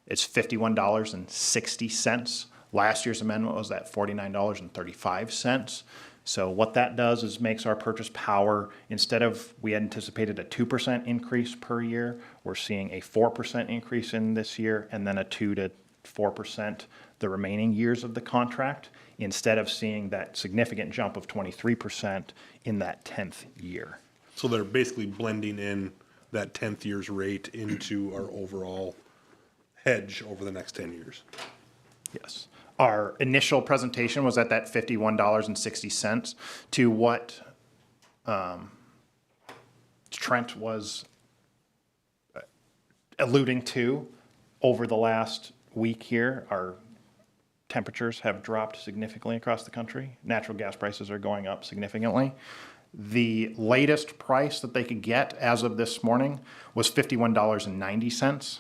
Speaker 2: it's $51.60. Last year's amendment was at $49.35. So what that does is makes our purchase power, instead of, we anticipated a 2% increase per year, we're seeing a 4% increase in this year and then a 2 to 4% the remaining years of the contract, instead of seeing that significant jump of 23% in that 10th year.
Speaker 5: So they're basically blending in that 10th year's rate into our overall hedge over the next 10 years.
Speaker 2: Yes. Our initial presentation was at that $51.60 to what Trent was alluding to. Over the last week here, our temperatures have dropped significantly across the country. Natural gas prices are going up significantly. The latest price that they could get as of this morning was $51.90.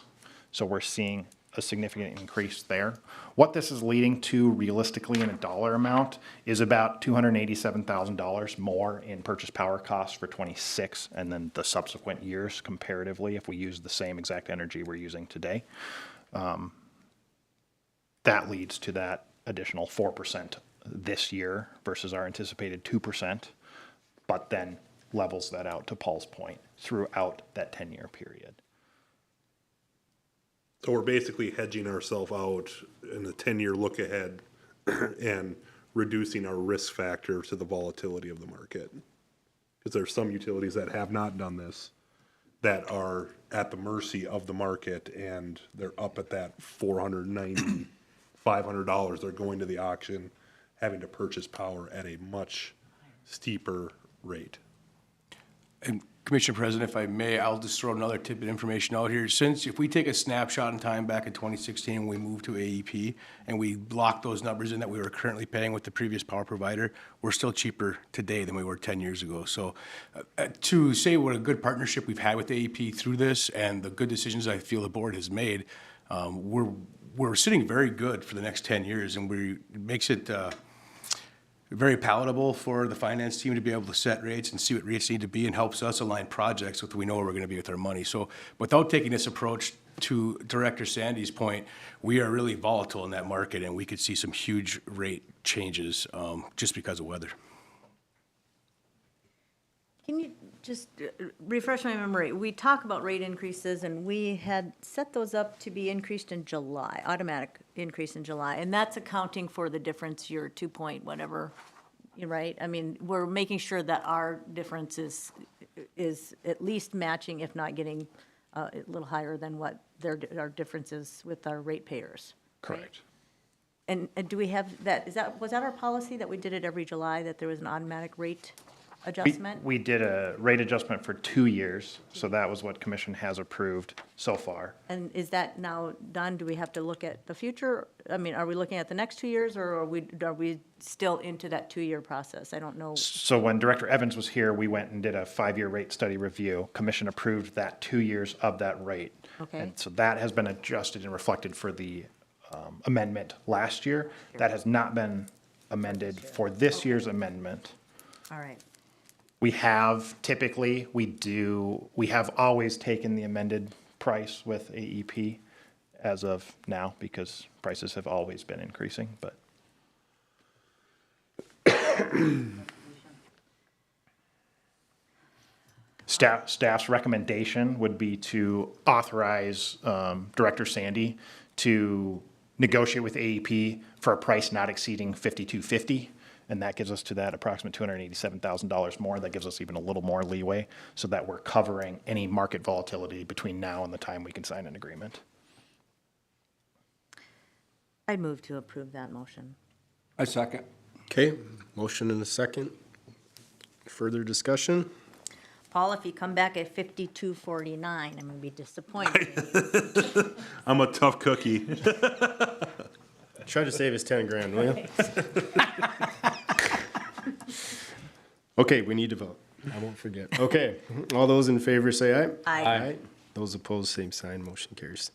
Speaker 2: So we're seeing a significant increase there. What this is leading to realistically in a dollar amount is about $287,000 more in purchase power costs for 26 and then the subsequent years comparatively if we use the same exact energy we're using today. That leads to that additional 4% this year versus our anticipated 2%, but then levels that out, to Paul's point, throughout that 10-year period.
Speaker 5: So we're basically hedging ourselves out in the 10-year look ahead and reducing our risk factor to the volatility of the market. Because there's some utilities that have not done this that are at the mercy of the market and they're up at that $490, $500. They're going to the auction, having to purchase power at a much steeper rate.
Speaker 10: And Commissioner President, if I may, I'll just throw another tidbit of information out here. Since if we take a snapshot in time back in 2016 when we moved to AEP and we lock those numbers in that we were currently paying with the previous power provider, we're still cheaper today than we were 10 years ago. So to say what a good partnership we've had with AEP through this and the good decisions I feel the board has made, we're sitting very good for the next 10 years, and it makes it very palatable for the finance team to be able to set rates and see what rates need to be, and helps us align projects with we know where we're going to be with our money. So without taking this approach, to Director Sandy's point, we are really volatile in that market, and we could see some huge rate changes just because of weather.
Speaker 4: Can you just refresh my memory? We talk about rate increases, and we had set those up to be increased in July, automatic increase in July, and that's accounting for the difference, your 2 point whatever, you're right? I mean, we're making sure that our difference is at least matching, if not getting a little higher than what our difference is with our ratepayers.
Speaker 2: Correct.
Speaker 4: And do we have that, was that our policy that we did it every July, that there was an automatic rate adjustment?
Speaker 2: We did a rate adjustment for 2 years, so that was what Commission has approved so far.
Speaker 4: And is that now done? Do we have to look at the future? I mean, are we looking at the next 2 years, or are we still into that 2-year process? I don't know.
Speaker 2: So when Director Evans was here, we went and did a 5-year rate study review. Commission approved that 2 years of that rate.
Speaker 4: Okay.
Speaker 2: And so that has been adjusted and reflected for the amendment last year. That has not been amended for this year's amendment.
Speaker 4: All right.
Speaker 2: We have typically, we have always taken the amended price with AEP as of now, because prices have always been increasing, but. Staff's recommendation would be to authorize Director Sandy to negotiate with AEP for a price not exceeding $52.50. And that gives us to that approximate $287,000 more. That gives us even a little more leeway so that we're covering any market volatility between now and the time we can sign an agreement.
Speaker 4: I'd move to approve that motion.
Speaker 3: I second.
Speaker 1: Okay, motion and a second. Further discussion?
Speaker 4: Paul, if you come back at 52.49, I'm gonna be disappointed.
Speaker 5: I'm a tough cookie.
Speaker 1: Try to save us 10 grand, will you? Okay, we need to vote. I won't forget. Okay, all those in favor say aye.
Speaker 4: Aye.
Speaker 1: Those opposed, same sign, motion carries.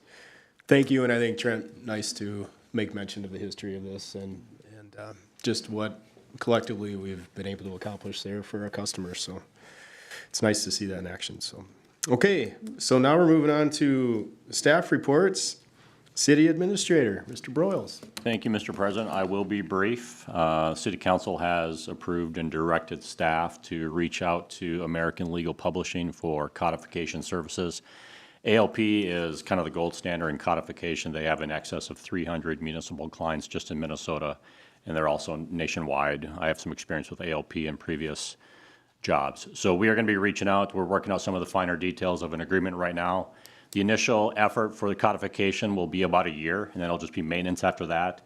Speaker 1: Thank you, and I think Trent, nice to make mention of the history of this and just what collectively we've been able to accomplish there for our customers, so it's nice to see that in action, so. Okay, so now we're moving on to staff reports. City Administrator, Mr. Broyles.
Speaker 9: Thank you, Mr. President. I will be brief. City Council has approved and directed staff to reach out to American Legal Publishing for codification services. ALP is kind of the gold standard in codification. They have in excess of 300 municipal clients just in Minnesota, and they're also nationwide. I have some experience with ALP in previous jobs. So we are going to be reaching out. We're working out some of the finer details of an agreement right now. The initial effort for the codification will be about a year, and then it'll just be maintenance after that.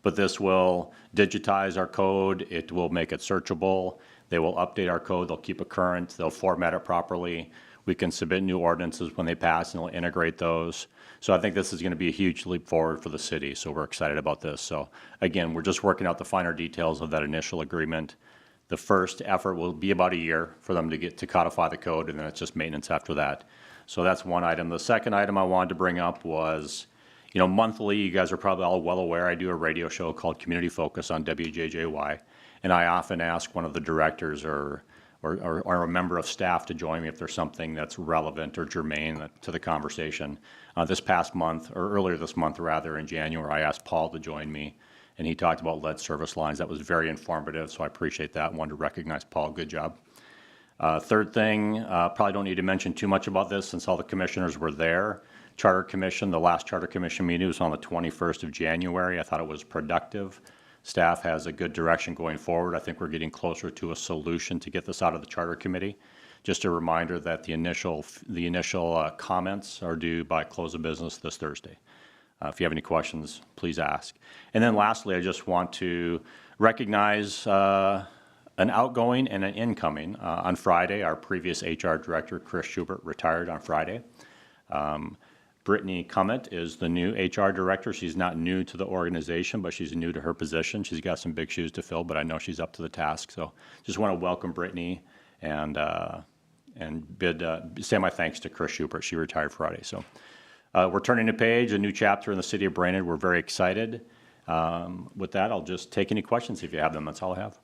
Speaker 9: But this will digitize our code. It will make it searchable. They will update our code. They'll keep it current. They'll format it properly. We can submit new ordinances when they pass, and they'll integrate those. So I think this is going to be a huge leap forward for the city. So we're excited about this. So again, we're just working out the finer details of that initial agreement. The first effort will be about a year for them to get to codify the code, and then it's just maintenance after that. So that's one item. The second item I wanted to bring up was, you know, monthly, you guys are probably all well aware, I do a radio show called Community Focus on WJJY, and I often ask one of the directors or a member of staff to join me if there's something that's relevant or germane to the conversation. This past month, or earlier this month rather, in January, I asked Paul to join me, and he talked about lead service lines. That was very informative, so I appreciate that. I wanted to recognize Paul. Good job. Third thing, probably don't need to mention too much about this since all the commissioners were there. Charter Commission, the last Charter Commission meeting was on the 21st of January. I thought it was productive. Staff has a good direction going forward. I think we're getting closer to a solution to get this out of the Charter Committee. Just a reminder that the initial comments are due by close of business this Thursday. If you have any questions, please ask. And then lastly, I just want to recognize an outgoing and an incoming. On Friday, our previous HR director, Chris Schubert, retired on Friday. Brittany Cummett is the new HR director. She's not new to the organization, but she's new to her position. She's got some big shoes to fill, but I know she's up to the task. So just want to welcome Brittany and say my thanks to Chris Schubert. She retired Friday. So we're turning a page, a new chapter in the city of Brainerd. We're very excited. With that, I'll just take any questions if you have them. That's all I have.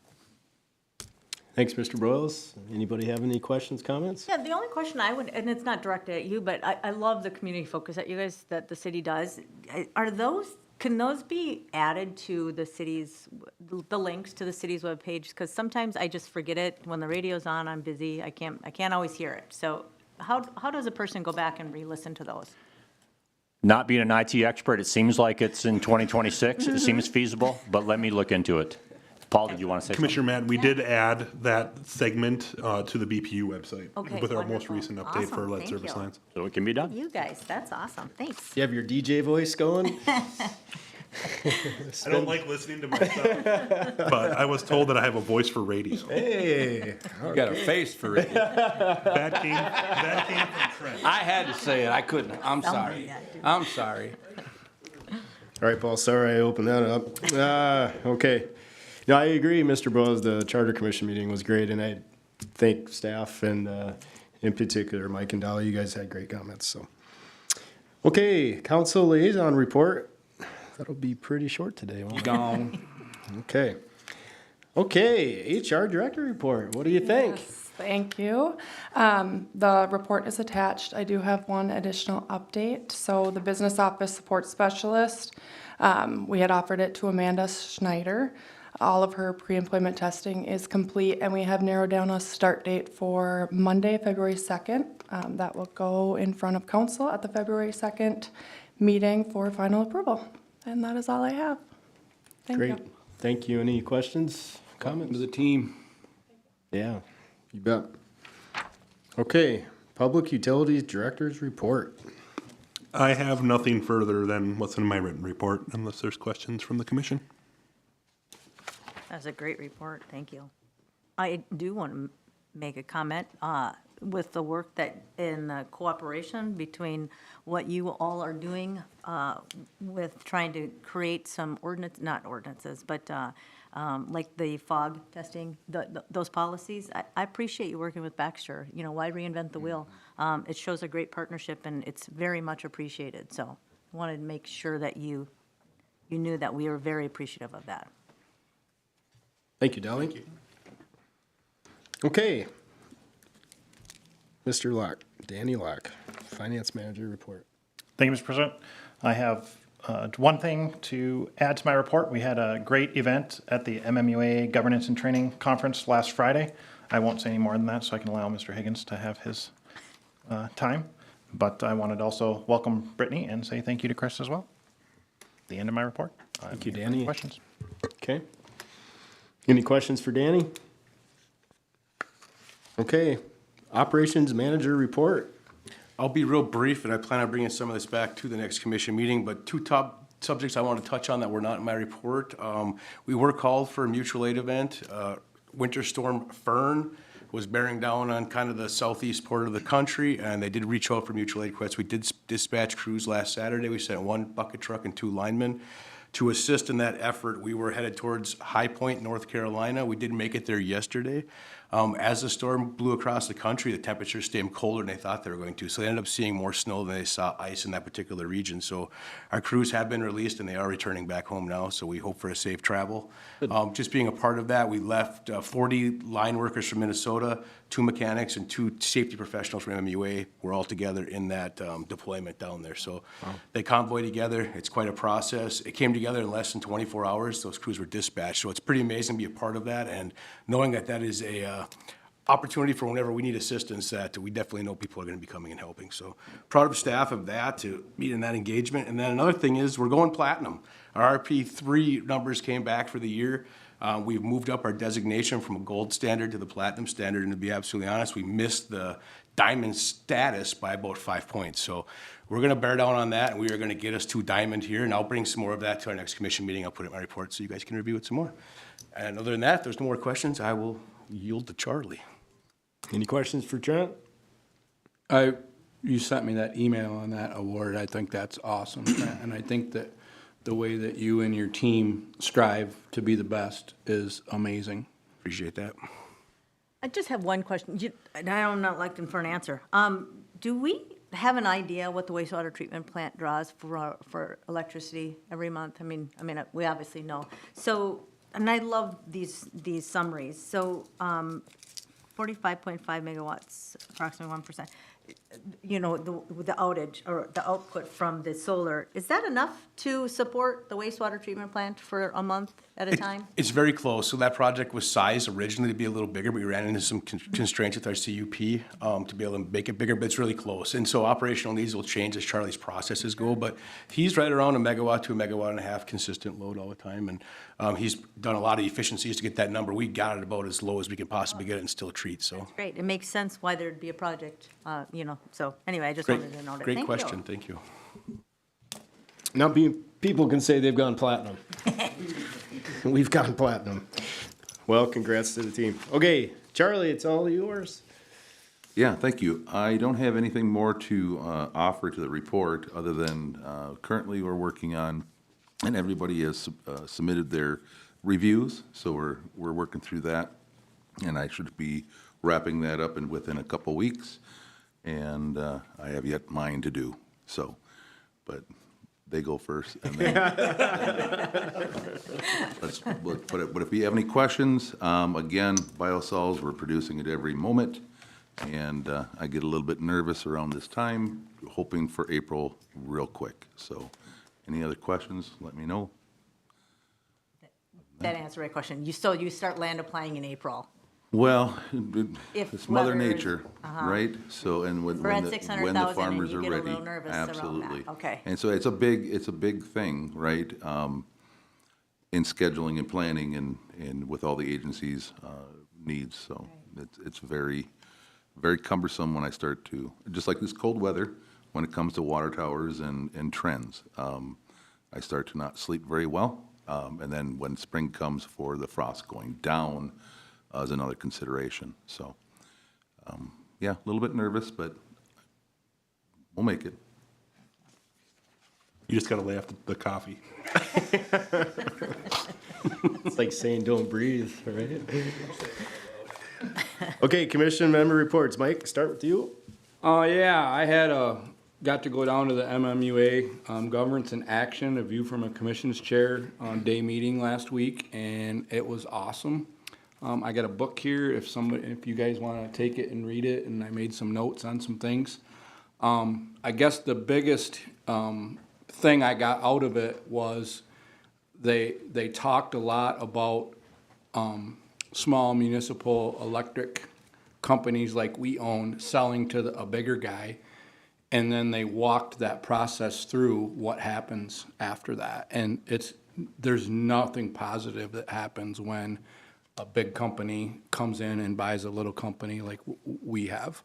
Speaker 1: Thanks, Mr. Broyles. Anybody have any questions, comments?
Speaker 4: Yeah, the only question I would, and it's not directed at you, but I love the community focus that you guys, that the city does. Are those, can those be added to the city's, the links to the city's webpage? Because sometimes I just forget it. When the radio's on, I'm busy. I can't always hear it. So how does a person go back and re-listen to those?
Speaker 9: Not being an IT expert, it seems like it's in 2026. It seems feasible, but let me look into it. Paul, did you want to say
Speaker 5: Commissioner Matt, we did add that segment to the BPU website
Speaker 4: Okay,
Speaker 5: with our most
Speaker 4: wonderful.
Speaker 5: recent update for
Speaker 4: Awesome,
Speaker 5: lead
Speaker 4: thank
Speaker 5: service
Speaker 4: you.
Speaker 5: lines.
Speaker 9: something? So it can be done.
Speaker 4: You guys, that's awesome. Thanks.
Speaker 1: You have your DJ voice going?
Speaker 5: I don't like listening to myself, but I was told that I have a voice for radio.
Speaker 1: Hey,
Speaker 3: You got a face for it.
Speaker 5: That came from Trent.
Speaker 3: I had to say it. I couldn't. I'm sorry. I'm sorry.
Speaker 1: all right, Paul, sorry I opened that up. Okay. No, I agree, Mr. Broyles, the Charter Commission meeting was great, and I thank staff and in particular Mike and Dolly, you guys had great comments, so. Okay, council liaison report. That'll be pretty short today, won't it?
Speaker 3: Gone.
Speaker 1: Okay. Okay, HR Director report, what do you think?
Speaker 11: Yes, thank you. The report is attached. I do have one additional update. So the business office support specialist, we had offered it to Amanda Schneider. All of her pre-employment testing is complete, and we have narrowed down a start date for Monday, February 2nd. That will go in front of council at the February 2nd meeting for final approval. And that is all I have. Thank you.
Speaker 1: Great, thank you. Any questions, comments?
Speaker 3: To the team.
Speaker 1: Yeah, you bet. Okay, Public Utilities Director's Report.
Speaker 5: I have nothing further than what's in my written report unless there's questions from the commission.
Speaker 4: That's a great report, thank you. I do want to make a comment with the work that in cooperation between what you all are doing with trying to create some not ordinances, but like the fog testing, those policies. I appreciate you working with Baxter. You know, why reinvent the wheel? It shows a great partnership, and it's very much appreciated. So I wanted to make sure that you knew that we are very appreciative of that.
Speaker 1: Thank you, Dolly. Thank you. Okay. Mr. Locke, Danny Locke, Finance Manager Report.
Speaker 2: Thank you, Mr. President. I have one thing to add to my report. We had a great event at the MMUA Governance and Training Conference last Friday. I won't say any more than that, so I can allow Mr. Higgins to have his time. But I wanted to also welcome Brittany and say thank you to Chris as well. The end of my report.
Speaker 1: Thank you, Danny.
Speaker 2: Questions?
Speaker 1: Okay. Any questions for Danny? Okay. Operations Manager Report.
Speaker 10: I'll be real brief, and I plan on bringing some of this back to the next commission meeting, but two top subjects I want to touch on that were not in my report. We were called for a mutual aid event. Winter Storm Fern was bearing down on kind of the southeast part of the country, and they did reach out for mutual aid requests. We did dispatch crews last Saturday. We sent 1 bucket truck and 2 linemen to assist in that effort. We were headed towards High Point, North Carolina. We did make it there yesterday. As the storm blew across the country, the temperatures stayed colder than they thought they were going to. So they ended up seeing more snow than they saw ice in that particular region. So our crews have been released and they are returning back home now. So we hope for a safe travel. Just being a part of that, we left 40 line workers from Minnesota, 2 mechanics and 2 safety professionals from MMUA. We're all together in that deployment down there. So they convoy together. It's quite a process. It came together in less than 24 hours. Those crews were dispatched. So it's pretty amazing to be a part of that. And knowing that that is a opportunity for whenever we need assistance, that we definitely know people are going to be coming and helping. So proud of staff of that to meet in that engagement. And then another thing is we're going platinum. Our RP3 numbers came back for the year. We've moved up our designation from a gold standard to the platinum standard. And to be absolutely honest, we missed the diamond status by about 5 points. So we're going to bear down on that, and we are going to get us to diamond here. And I'll bring some more of that to our next commission meeting. I'll put it in my report so you guys can review it some more. And other than that, if there's no more questions, I will yield to Charlie.
Speaker 1: Any questions for Trent?
Speaker 3: You sent me that email on that award. I think that's awesome. And I think that the way that you and your team strive to be the best is amazing.
Speaker 10: Appreciate that.
Speaker 4: I just have one question, and I'm not looking for an answer. Do we have an idea what the wastewater treatment plant draws for electricity every month? I mean, we obviously know. So, and I love these summaries. So, 45.5 megawatts, approximately 1%. You know, the outage or the output from the solar, is that enough to support the wastewater treatment plant for a month at a time?
Speaker 10: It's very close. So that project was sized originally to be a little bigger, but we ran into some constraints with our CUP to be able to make it bigger, but it's really close. And so operational needs will change as Charlie's processes go, but he's right around 1 megawatt to 1.5 megawatt consistent load all the time. And he's done a lot of efficiencies to get that number. We got it about as low as we can possibly get it and still treat, so.
Speaker 4: Great, it makes sense why there'd be a project, so anyway, I just wanted to note it.
Speaker 10: Great
Speaker 4: Thank
Speaker 10: question,
Speaker 4: you.
Speaker 10: thank you.
Speaker 1: Now, people can say they've gone platinum. We've gone platinum. Well, congrats to the team. Okay, Charlie, it's all yours.
Speaker 12: Yeah, thank you. I don't have anything more to offer to the report other than currently we're working on, and everybody has submitted their reviews, so we're working through that, and I should be wrapping that up within a couple weeks, and I have yet mine to do. So, but they go first, and then but if you have any questions, again, biosols, we're producing it every moment. And I get a little bit nervous around this time, hoping for April real quick. So any other questions, let me know.
Speaker 4: That answered my question. You start land applying in April.
Speaker 12: Well,
Speaker 4: If
Speaker 12: it's Mother
Speaker 4: weather-
Speaker 12: Nature, right? So, and when
Speaker 4: We're at
Speaker 12: the
Speaker 4: 600,000 and
Speaker 12: farmers
Speaker 4: you
Speaker 12: are
Speaker 4: get a
Speaker 12: ready.
Speaker 4: little nervous around that.
Speaker 12: Absolutely.
Speaker 4: Okay.
Speaker 12: And so it's a big thing, right? in scheduling and planning and with all the agencies' needs. So it's very, very cumbersome when I start to, just like this cold weather, when it comes to water towers and trends. I start to not sleep very well. And then when spring comes for the frost going down is another consideration. So, yeah, a little bit nervous, but we'll make it.
Speaker 5: You just gotta lay off the coffee.
Speaker 1: It's like saying don't breathe, right? Okay, commission member reports. Mike, start with you.
Speaker 3: Yeah, I got to go down to the MMUA, Governance in Action, a view from a commission's chair day meeting last week, and it was awesome. I got a book here if you guys want to take it and read it, and I made some notes on some things. I guess the biggest thing I got out of it was they talked a lot about small municipal electric companies like we own selling to a bigger guy, and then they walked that process through what happens after that. And there's nothing positive that happens when a big company comes in and buys a little company like we have.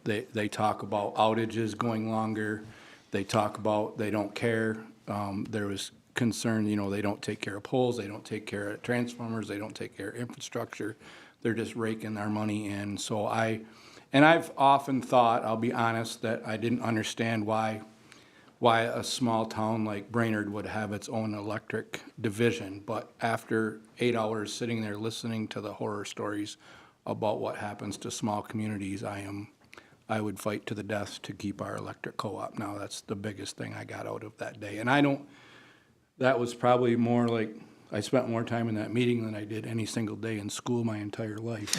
Speaker 3: They talk about outages going longer. They talk about they don't care. There was concern, they don't take care of poles, they don't take care of transformers, they don't take care of infrastructure. They're just raking our money in. So I've often thought, I'll be honest, that I didn't understand why a small town like Brainerd would have its own electric division. But after 8 hours sitting there listening to the horror stories about what happens to small communities, I would fight to the death to keep our electric co-op. Now, that's the biggest thing I got out of that day. And that was probably more like, I spent more time in that meeting than I did any single day in school my entire life.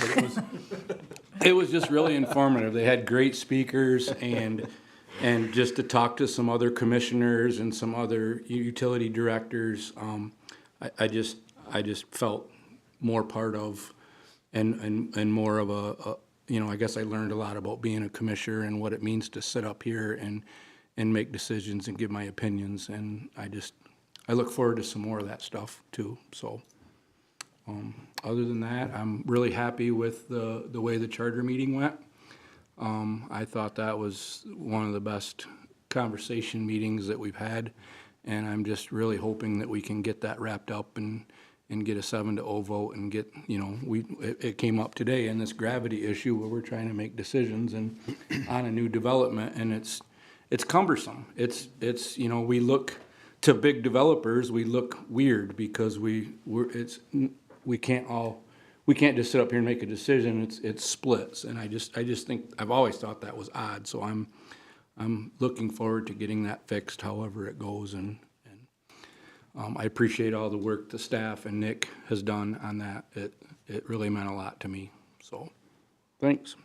Speaker 3: But it was just really informative. They had great speakers, and just to talk to some other commissioners and some other utility directors, I just felt more part of and more of I guess I learned a lot about being a commissioner and what it means to sit up here and make decisions and give my opinions. And I look forward to some more of that stuff too. So, other than that, I'm really happy with the way the charter meeting went. I thought that was one of the best conversation meetings that we've had, and I'm just really hoping that we can get that wrapped up and get a 7-0 vote and get, it came up today in this gravity issue where we're trying to make decisions and on a new development, and it's cumbersome. We look to big developers, we look weird because we can't just sit up here and make a decision. It's splits, and I just think I've always thought that was odd. So I'm looking forward to getting that fixed, however it goes, and I appreciate all the work the staff and Nick has done on that. It really meant a lot to me. So, thanks.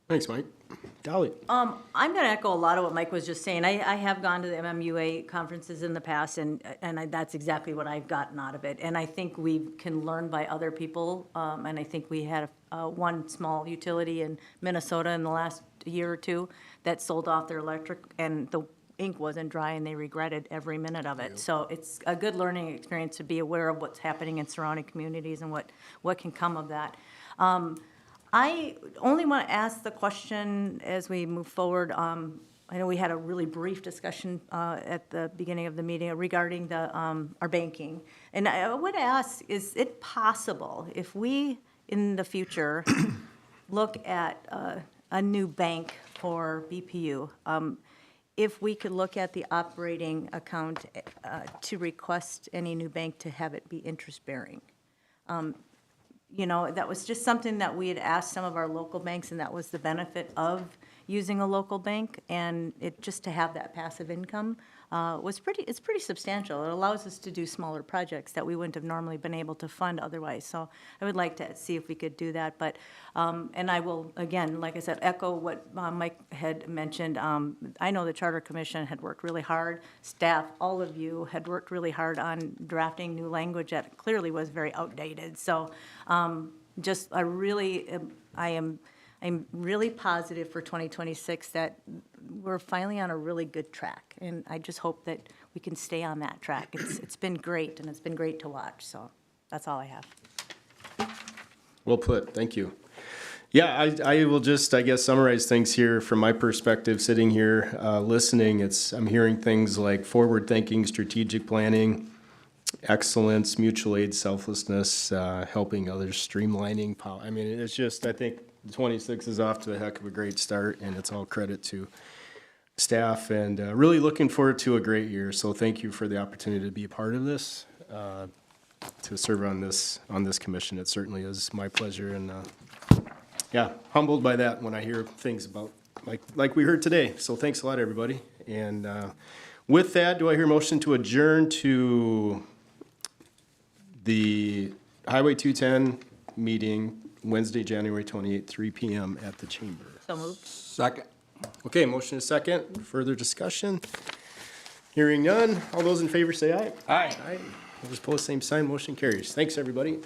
Speaker 1: Thanks, Mike. Dolly.
Speaker 4: I'm going to echo a lot of what Mike was just saying. I have gone to the MMUA conferences in the past, and that's exactly what I've gotten out of it. And I think we can learn by other people. And I think we had one small utility in Minnesota in the last year or two that sold off their electric, and the ink wasn't dry, and they regretted every minute of it. So it's a good learning experience to be aware of what's happening in surrounding communities and what can come of that. I only want to ask the question as we move forward. I know we had a really brief discussion at the beginning of the meeting regarding our banking. And I would ask, is it possible if we, in the future, look at a new bank for BPU, if we could look at the operating account to request any new bank to have it be interest-bearing? That was just something that we had asked some of our local banks, and that was the benefit of using a local bank, and just to have that passive income it's pretty substantial. It allows us to do smaller projects that we wouldn't have normally been able to fund otherwise. So I would like to see if we could do that. But and I will, again, like I said, echo what Mike had mentioned. I know the Charter Commission had worked really hard. Staff, all of you, had worked really hard on drafting new language that clearly was very outdated. So I'm really positive for 2026 that we're finally on a really good track. And I just hope that we can stay on that track. It's been great, and it's been great to watch, so that's all I have.
Speaker 1: Well put, thank you. Yeah, I will just, I guess, summarize things here from my perspective, sitting here, listening. I'm hearing things like forward-thinking, strategic planning, excellence, mutual aid, selflessness, helping others, streamlining. I mean, it's just, I think 26 is off to a heck of a great start, and it's all credit to staff, and really looking forward to a great year. So thank you for the opportunity to be a part of this, to serve on this commission. It certainly is my pleasure, and yeah, humbled by that when I hear things about like we heard today. So thanks a lot, everybody. And with that, do I hear a motion to adjourn to the Highway 210 meeting Wednesday, January 28th, 3 p.m. at the chamber?
Speaker 4: So moved.
Speaker 3: Second.
Speaker 1: Okay, motion is second. Further discussion? Hearing none. All those in favor say aye.
Speaker 3: Aye.
Speaker 1: Aye. Those opposed, same sign. Motion carries. Thanks, everybody.